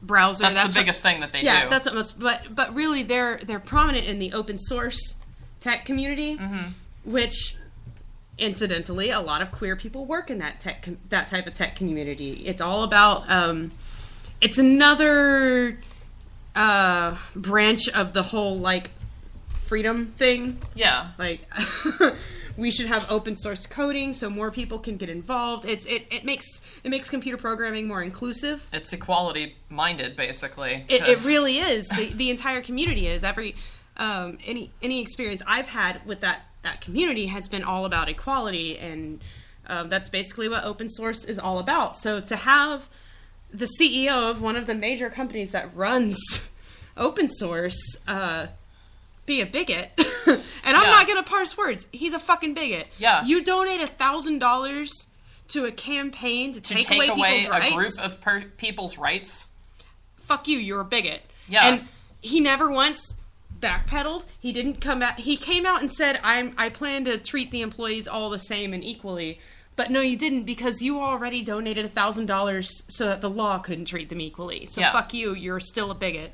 browser. That's the biggest thing that they do. Yeah, that's what but really they're prominent in the open source tech community, which incidentally a lot of queer people work in that type of tech community. It's all about it's another branch of the whole freedom thing. Yeah. we should have open source coding so more people can get involved. It makes computer programming more inclusive. It's equality minded, basically. It really is. The entire community is. Any experience I've had with that community has been all about equality, and that's basically what open source is all about. So to have the CEO of one of the major companies that runs open source be a bigot, and I'm not going to parse words. He's a fucking bigot. Yeah. You donate $1,000 to a campaign to take away people's rights. A group of people's rights. Fuck you. You're a bigot. Yeah. And he never once backpedaled. He didn't come back. He came out and said, I plan to treat the employees all the same and equally. But no, you didn't, because you already donated $1,000 so that the law couldn't treat them equally. So fuck you, you're still a bigot.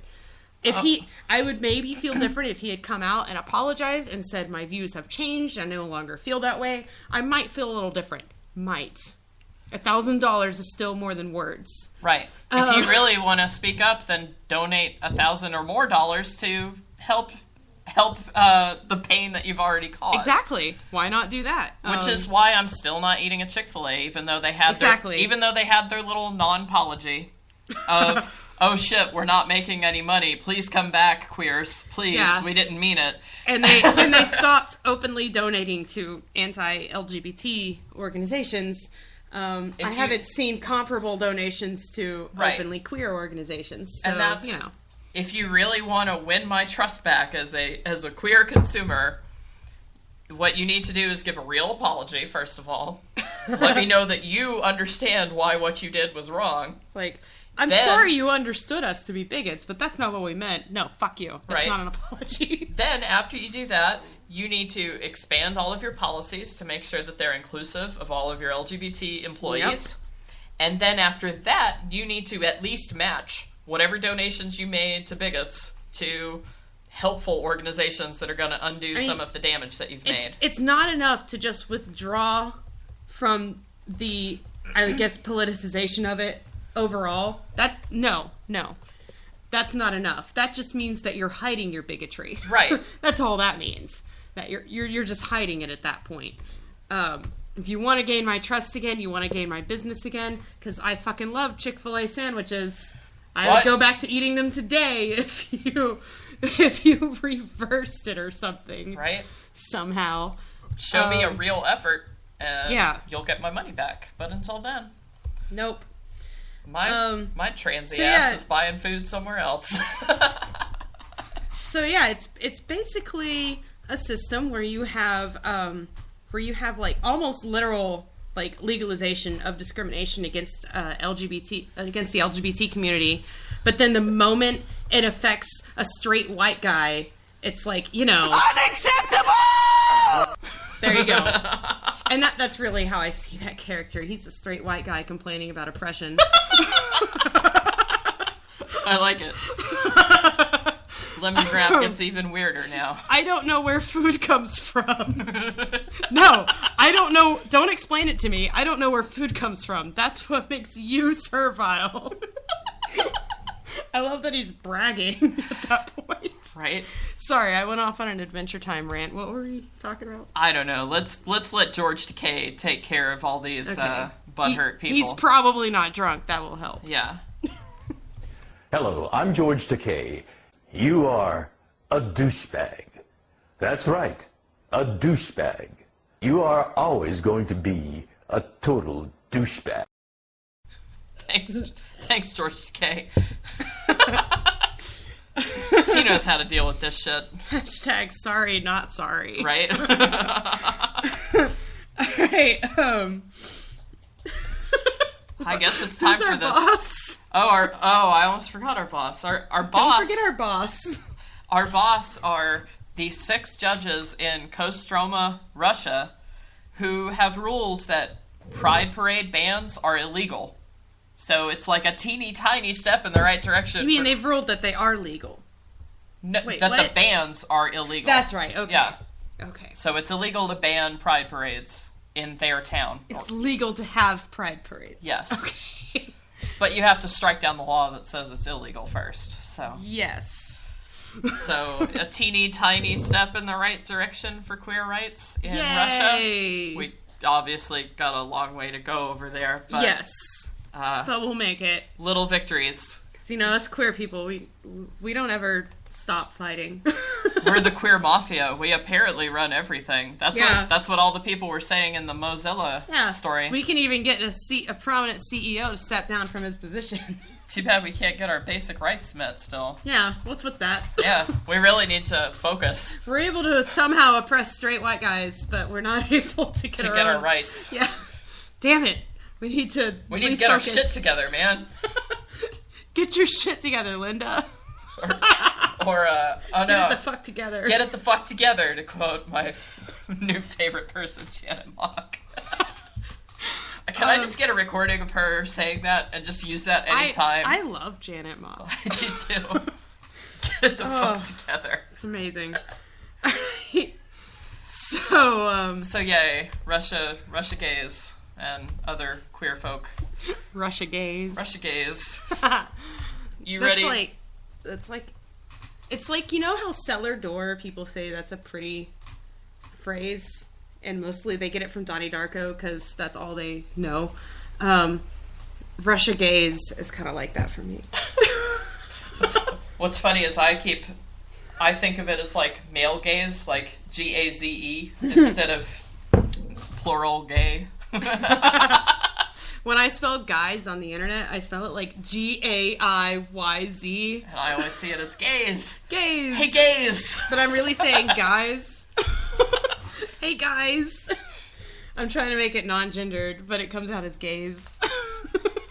I would maybe feel different if he had come out and apologized and said, my views have changed, I no longer feel that way. I might feel a little different. Might. $1,000 is still more than words. Right. If you really want to speak up, then donate $1,000 or more to help the pain that you've already caused. Exactly. Why not do that? Which is why I'm still not eating a Chick-fil-A, even though they had their little non-apology of, oh shit, we're not making any money. Please come back, queers. Please, we didn't mean it. And they stopped openly donating to anti-LGBT organizations. I haven't seen comparable donations to openly queer organizations. So, and that's, if you really want to win my trust back as a queer consumer, what you need to do is give a real apology, first of all. Let me know that you understand why what you did was wrong. It's like, I'm sorry you understood us to be bigots, but that's not what we meant. No, fuck you. That's not an apology. Then, after you do that, you need to expand all of your policies to make sure that they're inclusive of all of your LGBT employees. Yep. And then after that, you need to at least match whatever donations you made to bigots to helpful organizations that are going to undo some of the damage that you've made. It's not enough to just withdraw from the, I guess, politicization of it overall. No. That's not enough. That just means that you're hiding your bigotry. Right. That's all that means. That you're just hiding it at that point. If you want to gain my trust again, you want to gain my business again, because I fucking love Chick-fil-A sandwiches. I would go back to eating them today if you reversed it or something. Right. Somehow. Show me a real effort and you'll get my money back. But until then. Nope. My transy ass is buying food somewhere else. So yeah, it's basically a system where you have like almost literal like legalization of discrimination against the LGBT community, but then the moment it affects a straight white guy, it's like, unacceptable. There you go. And that's really how I see that character. He's a straight white guy complaining about oppression. I like it. Lemongrass gets even weirder now. I don't know where food comes from. No, I don't know. Don't explain it to me. I don't know where food comes from. That's what makes you servile. I love that he's bragging at that point. Right? Sorry, I went off on an Adventure Time rant. What were we talking about? I don't know. Let's let George Takei take care of all these butthurt people. He's probably not drunk. That will help. Yeah. Hello, I'm George Takei. You are a douchebag. That's right, a douchebag. You are always going to be a total douchebag. Thanks, George Takei. He knows how to deal with this shit. Hashtag sorry, not sorry. Right? Alright, I guess it's time for this. Boss? I almost forgot our boss. Our boss. Don't forget our boss. Our boss are the 6 judges in Kostroma, Russia, who have ruled that Pride Parade bans are illegal. So it's like a teeny tiny step in the right direction. You mean they've ruled that they are legal? No, Wait, that what? the bans are illegal. That's right, okay. Yeah. Okay. So it's illegal to ban Pride Parades in their town. It's legal to have Pride Parades. Yes. Okay. But you have to strike down the law that says it's illegal first, so. Yes. So a teeny tiny step in the right direction for queer rights in Russia. We obviously got a long way to go over there. But, yes. But we'll make it. Little victories. Because, us queer people, we don't ever stop fighting. We're the queer mafia. We apparently run everything. That's what all the people were saying in the Mozilla story. We can even get a prominent CEO to step down from his position. Too bad we can't get our basic rights met still. Yeah, what's with that? Yeah, we really need to focus. We're able to somehow oppress straight white guys, but we're not able to get our rights. Yeah. Damn it. We need to get our shit together, man. Get your shit together, Linda. Or oh no. Get it the fuck together. Get it the fuck together, to quote my new favorite person, Janet Mock. Can I just get a recording of her saying that and just use that anytime? I love Janet Mock. I do too. Get it the fuck together. It's amazing. So yay, Russia gays and other queer folk. Russia gays. You ready? It's like how cellar door people say that's a pretty phrase, and mostly they get it from Donnie Darko because that's all they know. Russia gays is kind of like that for me. What's funny is I think of it as like male gaze, like Gaze instead of plural gay. When I spell guys on the internet, I spell it like Gayz. And I always see it as gays. Gays. Hey, gays. But I'm really saying guys. Hey, guys. I'm trying to make it non-gendered, but it comes out as gays.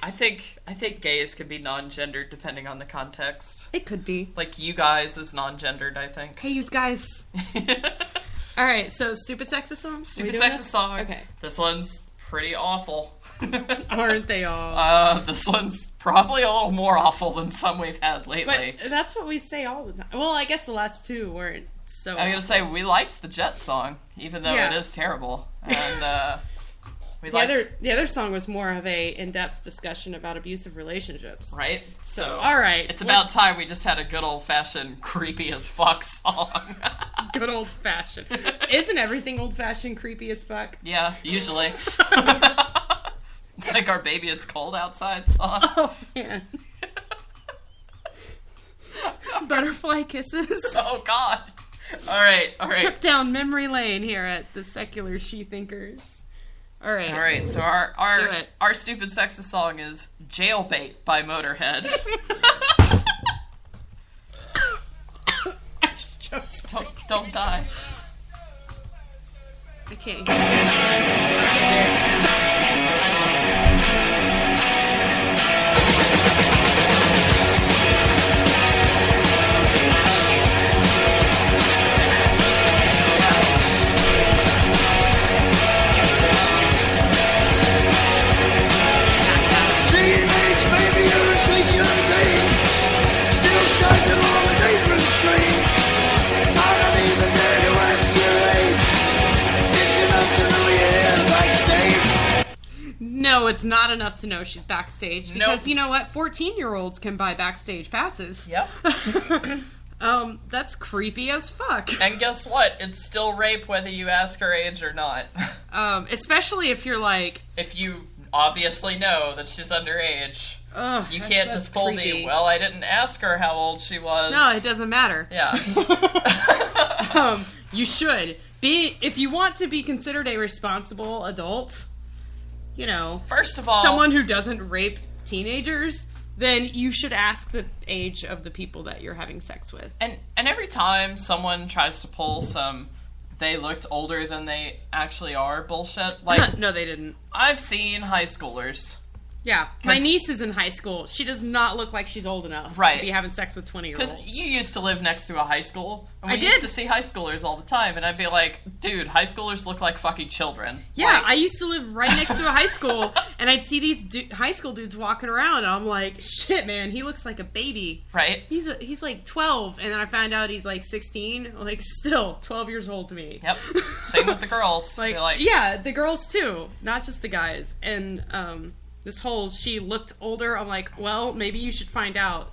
I think gays can be non-gendered depending on the context. It could be. Like you guys is non-gendered, I think. Hey, you guys. All right, so stupid sexist song? Stupid sexist song. Okay. This one's pretty awful. Aren't they all? This one's probably a little more awful than some we've had lately. But that's what we say all the time. Well, I guess the last two weren't so I'm going to say we liked the Jet song, even though it is terrible. And the other song was more of a in-depth discussion about abusive relationships. Right? So all right. It's about time we just had a good old-fashioned creepy as fuck song. Good old-fashioned. Isn't everything old-fashioned creepy as fuck? Yeah, usually. Like our Baby It's Cold Outside song. Oh, man. Butterfly kisses. Oh, God. All right. Trip down memory lane here at the Secular Shethinkers. All right. So our stupid sexist song is Jailbait by Motorhead. I just choked. Don't die. I can't hear it. No, it's not enough to know she's backstage. Because you know what? 14-year-olds can buy backstage passes. Yep. That's creepy as fuck. And guess what? It's still rape whether you ask her age or not. Especially if you're like... If you obviously know that she's underage. You can't just pull creepy. well, I didn't ask her how old she was. No, it doesn't matter. Yeah. You should. If you want to be considered a responsible adult, first of all, someone who doesn't rape teenagers, then you should ask the age of the people that you're having sex with. And every time someone tries to pull some they looked older than they actually are bullshit, like no, they didn't. I've seen high schoolers. Yeah, my niece is in high school. She does not look like she's old enough to be having sex with 20-year-olds. Because you used to live next to a high school, and we I did. used to see high schoolers all the time, and I'd be like, dude, high schoolers look like fucking children. Yeah, I used to live right next to a high school, and I'd see these high school dudes walking around, and I'm like, shit, man, he looks like a baby. Right? He's like 12, and then I found out he's like 16. Like, still 12 years old to me. Yep. Same with the girls. Yeah, the girls too, not just the guys. And this whole she looked older, I'm like, well, maybe you should find out,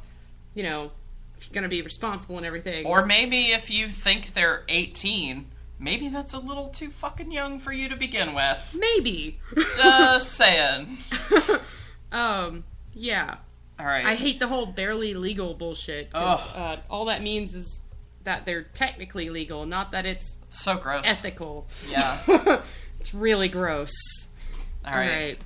going to be responsible and everything. Or maybe if you think they're 18, maybe that's a little too fucking young for you to begin with. Maybe. Just saying. Yeah. All right. I hate the whole barely legal bullshit. Because all that means is that they're technically legal, not that it's so gross. Ethical. Yeah. It's really gross. All right.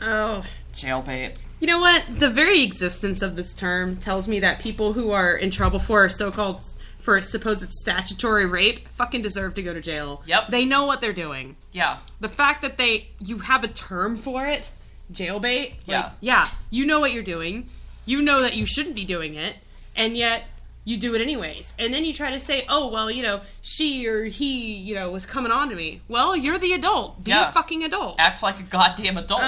Oh. Jailbait. You know what? The very existence of this term tells me that people who are in trouble for for supposed statutory rape fucking deserve to go to jail. Yep. They know what they're doing. Yeah. The fact that you have a term for it, jailbait. Yeah. Yeah, you know what you're doing. You know that you shouldn't be doing it, and yet you do it anyways. And then you try to say, oh, well, she or he, was coming on to me. Well, you're the adult. Be a fucking adult. Act like a goddamn adult.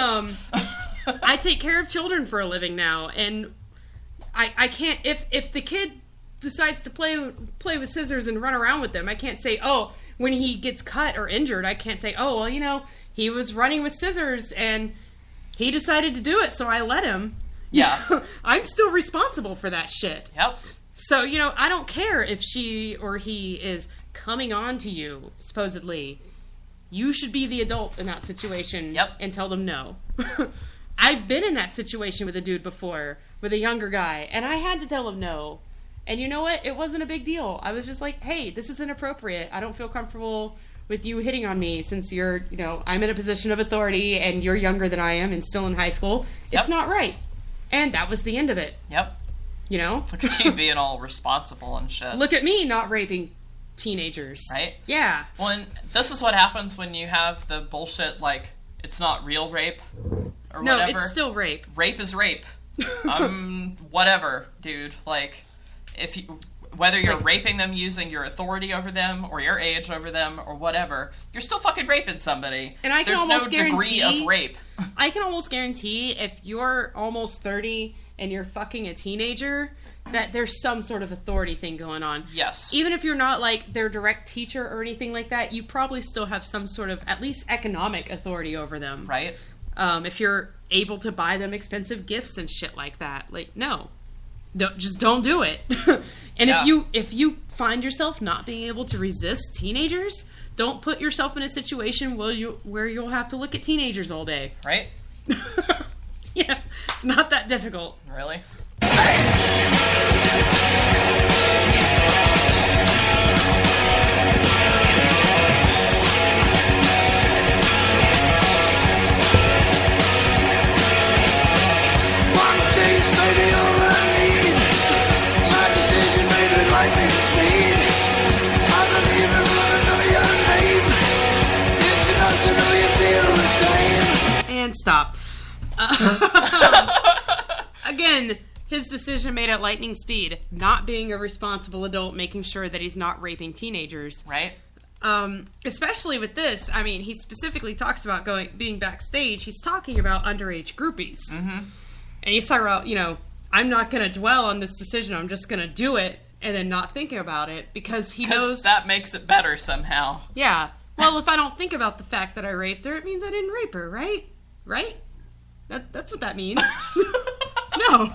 I take care of children for a living now, and I can't, if the kid decides to play with scissors and run around with them, I can't say, oh, when he gets cut or injured, I can't say, oh, well, he was running with scissors and he decided to do it, so I let him. Yeah. I'm still responsible for that shit. Yep. So, I don't care if she or he is coming on to you, supposedly. You should be the adult in that situation. Yep. And tell them no. I've been in that situation with a dude before, with a younger guy, and I had to tell him no. And you know what? It wasn't a big deal. I was just like, hey, this is inappropriate. I don't feel comfortable with you hitting on me since you're, I'm in a position of authority and you're younger than I am and still in high school. Yep. It's not right. And that was the end of it. Yep. Look at you being all responsible and shit. Look at me not raping teenagers. Right? Yeah. Well, and this is what happens when you have the bullshit, it's not real rape or whatever. No, it's still rape. Rape is rape. Whatever, dude. Whether you're raping them using your authority over them or your age over them or whatever, you're still fucking raping somebody. And I can There's almost no degree of rape. I can almost guarantee if you're almost 30 and you're fucking a teenager, that there's some sort of authority thing going on. Yes. Even if you're not their direct teacher or anything like that, you probably still have some sort of at least economic authority over them. Right. If you're able to buy them expensive gifts and shit like that. No. Don't do it. And if you find yourself not being able to resist teenagers, don't put yourself in a situation where you'll have to look at teenagers all day. Right? Yeah, it's not that difficult. Really? One taste, baby, all I need. My decision made it lightning speed. I don't even want to know your name. It's enough to know you feel the same. And stop. Again, his decision made at lightning speed. Not being a responsible adult, making sure that he's not raping teenagers. Right. Especially with this, he specifically talks about being backstage. He's talking about underage groupies. Mm-hmm. And he's talking about, I'm not going to dwell on this decision. I'm just going to do it and then not think about it because he knows that makes it better somehow. Yeah. Well, if I don't think about the fact that I raped her, it means I didn't rape her, right? Right? That's what that means. No.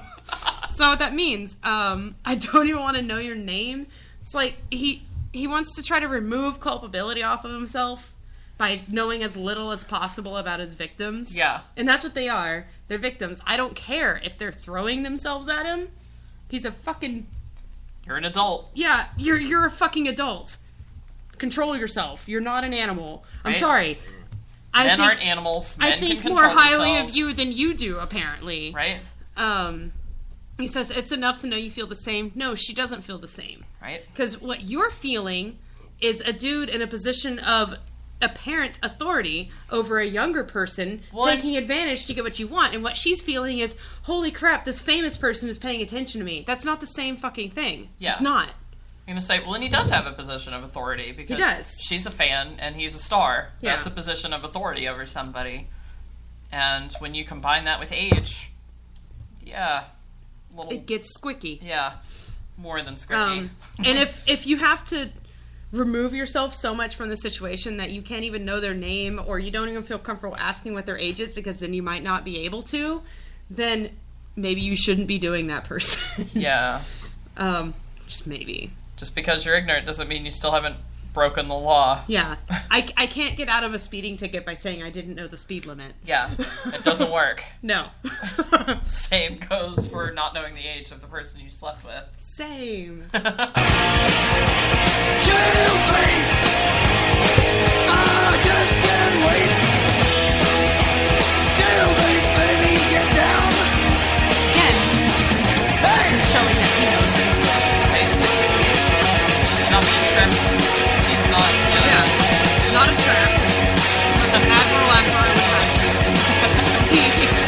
That's not what that means. I don't even want to know your name. It's like he wants to try to remove culpability off of himself by knowing as little as possible about his victims. Yeah. And that's what they are. They're victims. I don't care if they're throwing themselves at him. He's a fucking... You're an adult. Yeah, you're a fucking adult. Control yourself. You're not an animal. I'm Right. sorry. Men aren't animals. Men I think can more control highly themselves. of you than you do, apparently. Right. He says, it's enough to know you feel the same. No, she doesn't feel the same. Right. Because what you're feeling is a dude in a position of apparent authority over a younger person, taking advantage to get what you want. And what she's feeling is, holy crap, this famous person is paying attention to me. That's not the same fucking thing. Yeah. It's not. I'm going to say, well, and he does have a position of authority because He does. she's a fan and he's a star. Yeah. That's a position of authority over somebody. And when you combine that with age, yeah. It gets squicky. Yeah. more than scripty. And if you have to remove yourself so much from the situation that you can't even know their name, or you don't even feel comfortable asking what their age is because then you might not be able to, then maybe you shouldn't be doing that person. Yeah. Just maybe. Just because you're ignorant doesn't mean you still haven't broken the law. Yeah. I can't get out of a speeding ticket by saying I didn't know the speed limit. Yeah. It doesn't work. No. Same goes for not knowing the age of the person you slept with. Same. Jailbait! I just can't wait. Jailbait, baby, get down. Yes. Hey! Showing that he knows this. Not being tripped. He's not, not a trap. Admiral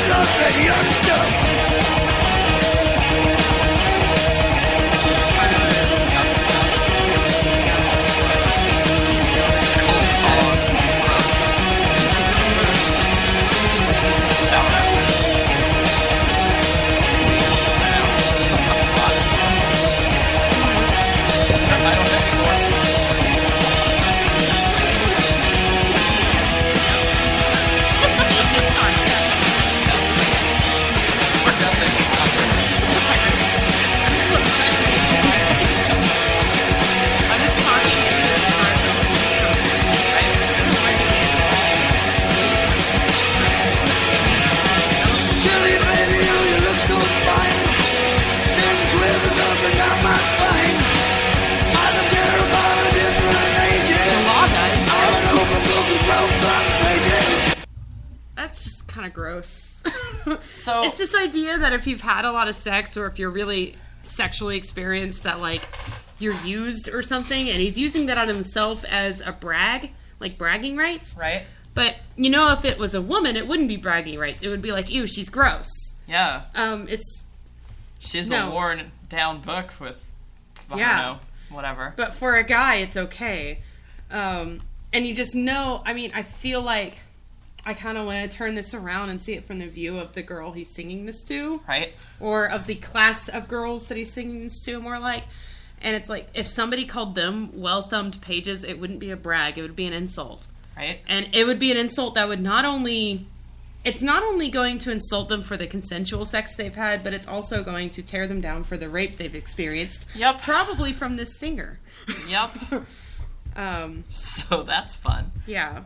Love, baby, understood. That's just kind of gross. So it's this idea that if you've had a lot of sex, or if you're really sexually experienced, that like you're used or something, and he's using that on himself as a brag, like bragging rights. Right. But you know, if it was a woman, it wouldn't be bragging rights. It would be like, ew, she's gross. Yeah. She's a worn down book with, I don't know, whatever. But for a guy, it's okay. And you just know, I mean, I feel like I kind of want to turn this around and see it from the view of the girl he's singing this to. Right. Or of the class of girls that he's singing this to, more like. And it's like, if somebody called them well-thumbed pages, it wouldn't be a brag. It would be an insult. Right. And it would be an insult that would not only... It's not only going to insult them for the consensual sex they've had, but it's also going to tear them down for the rape they've experienced. Yep. Probably from this singer. Yep. So that's fun. Yeah.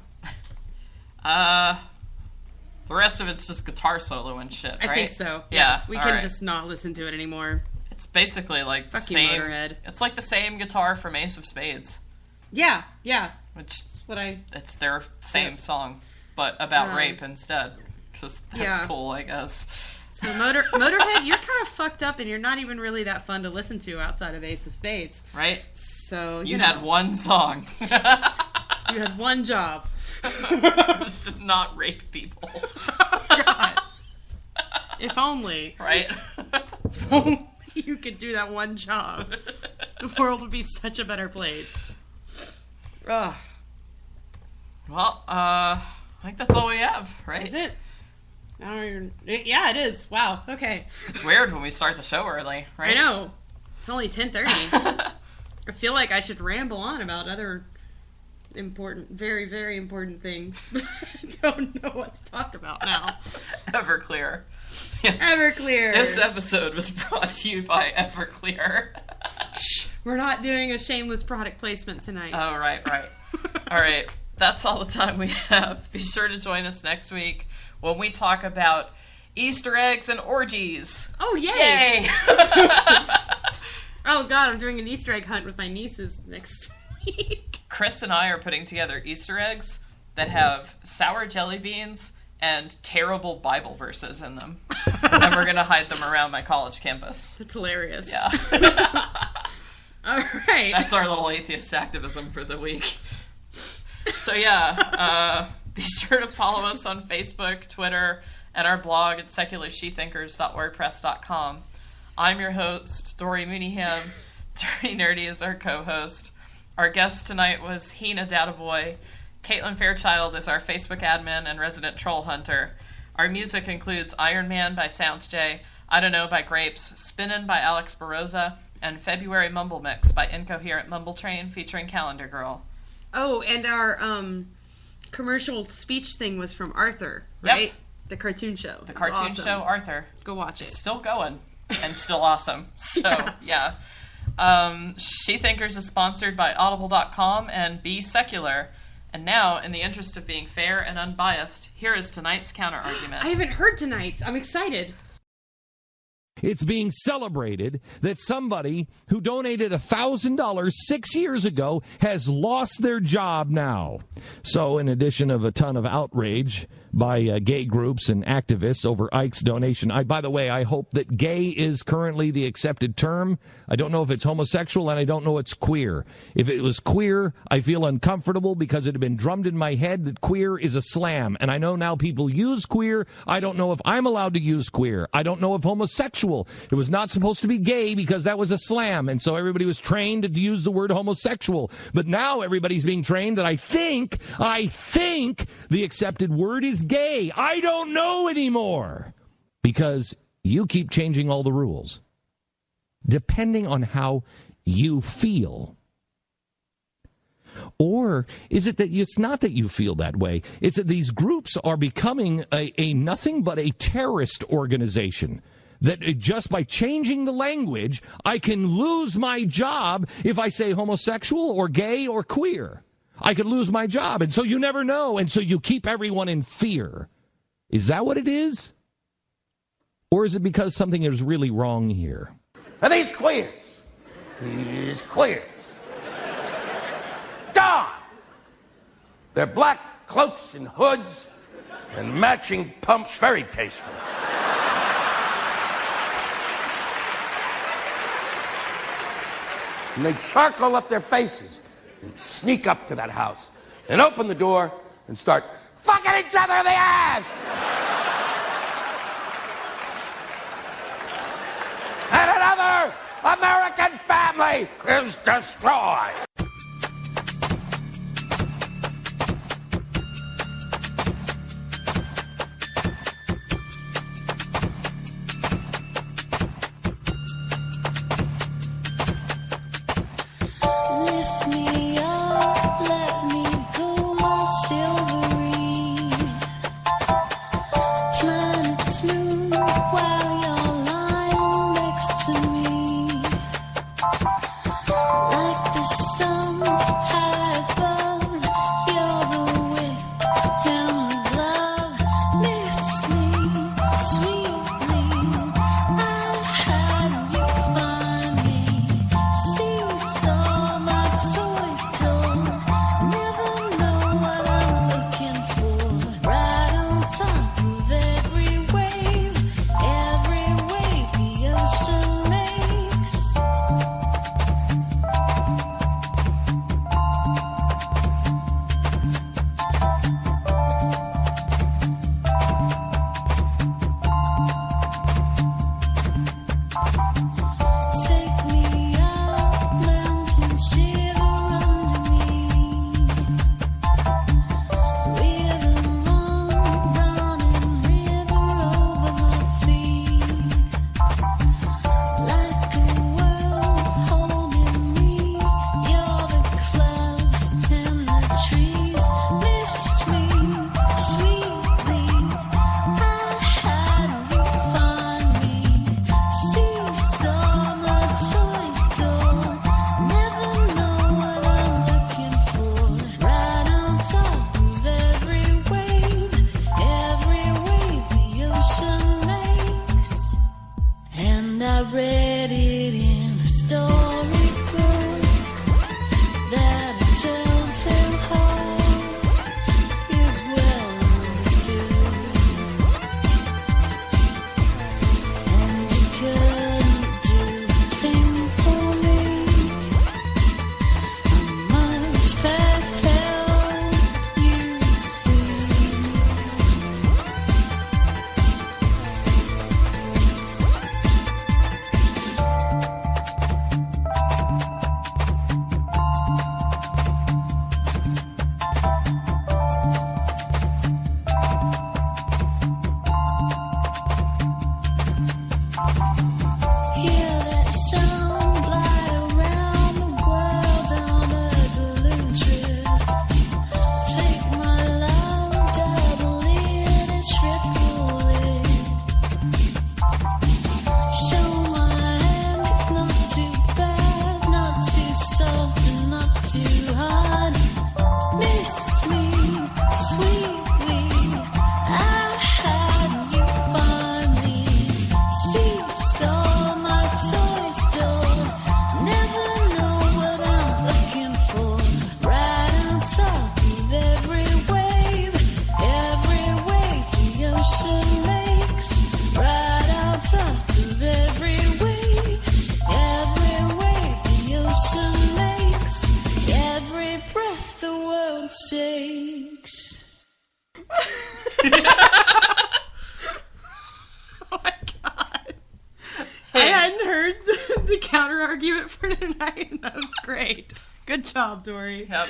The rest of it's just guitar solo and shit, right? I think so. Yeah. We can just not listen to it anymore. It's basically like the Fuck you, same. Motorhead. It's like the same guitar from Ace of Spades. Yeah. Which that's what it's their same song, but about rape instead. Because that's cool, I guess. So Motorhead, you're kind of fucked up, and you're not even really that fun to listen to outside of Ace of Spades. Right. So you had one song. You had one job. Just to not rape people. God. If only. Right. If only you could do that one job. The world would be such a better place. Ugh. Well, I think that's all we have, right? Is it? I don't even... Yeah, it is. Wow. Okay. It's weird when we start the show early, right? I know. It's only 10:30. I feel like I should ramble on about other important, very, very important things, but I don't know what to talk about now. Everclear. Everclear. This episode was brought to you by Everclear. Shh, we're not doing a shameless product placement tonight. Oh, right. All right. That's all the time we have. Be sure to join us next week when we talk about Easter eggs and orgies. Oh, yay! Yay! Oh, God, I'm doing an Easter egg hunt with my nieces next week. Chris and I are putting together Easter eggs that have sour jelly beans and terrible Bible verses in them. And we're going to hide them around my college campus. That's hilarious. Yeah. All right. That's our little atheist activism for the week. So, yeah, be sure to follow us on Facebook, Twitter, and our blog at secularshethinkers.wordpress.com. I'm your host, Dory Mooneyham. Dirty Nerdy is our co-host. Our guest tonight was Hina Databoy. Caitlin Fairchild is our Facebook admin and resident troll hunter. Our music includes Iron Man by SoundJ, I Don't Know by Grapes, Spinnin' by Alex Baroza, and February Mumble Mix by Incoherent Mumble Train featuring Calendar Girl. Oh, and our commercial speech thing was from Arthur, right? Yep. The cartoon show. The cartoon show, Arthur. Go watch it. It's still going and still awesome. So, yeah. She Thinkers is sponsored by Audible.com and Be Secular. And now, in the interest of being fair and unbiased, here is tonight's counter-argument. I haven't heard tonight's. I'm excited. It's being celebrated that somebody who donated $1,000 6 years ago has lost their job now. So, in addition of a ton of outrage by gay groups and activists over Ike's donation, by the way, I hope that gay is currently the accepted term. I don't know if it's homosexual, and I don't know it's queer. If it was queer, I feel uncomfortable because it had been drummed in my head that queer is a slam. And I know now people use queer. I don't know if I'm allowed to use queer. I don't know if homosexual. It was not supposed to be gay because that was a slam. And so everybody was trained to use the word homosexual. But now everybody's being trained that I think the accepted word is gay. I don't know anymore because you keep changing all the rules depending on how you feel. Or is it that it's not that you feel that way? It's that these groups are becoming a nothing but a terrorist organization. That just by changing the language, I can lose my job if I say homosexual or gay or queer. I could lose my job, and so you never know, and so you keep everyone in fear. Is that what it is? Or is it because something is really wrong here? Are these queers? Darn! Their black cloaks and hoods and matching pumps, very tasteful. And they charcoal up their faces and sneak up to that house and open the door and start fucking each other in the ass. And another American family is destroyed. Lift me up, let me go, silvery. Planet smooth while you're lying next to me. Like the sun. sakes. Oh my god. I hadn't heard the counter argument for tonight. That was great. Good job, Dory. Yep.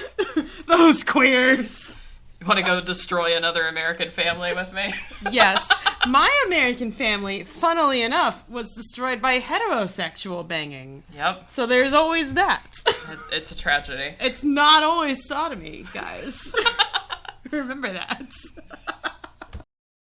Those queers. You want to go destroy another American family with me? Yes. My American family, funnily enough, was destroyed by heterosexual banging. Yep. So there's always that. It's a tragedy. It's not always sodomy, guys. Remember that.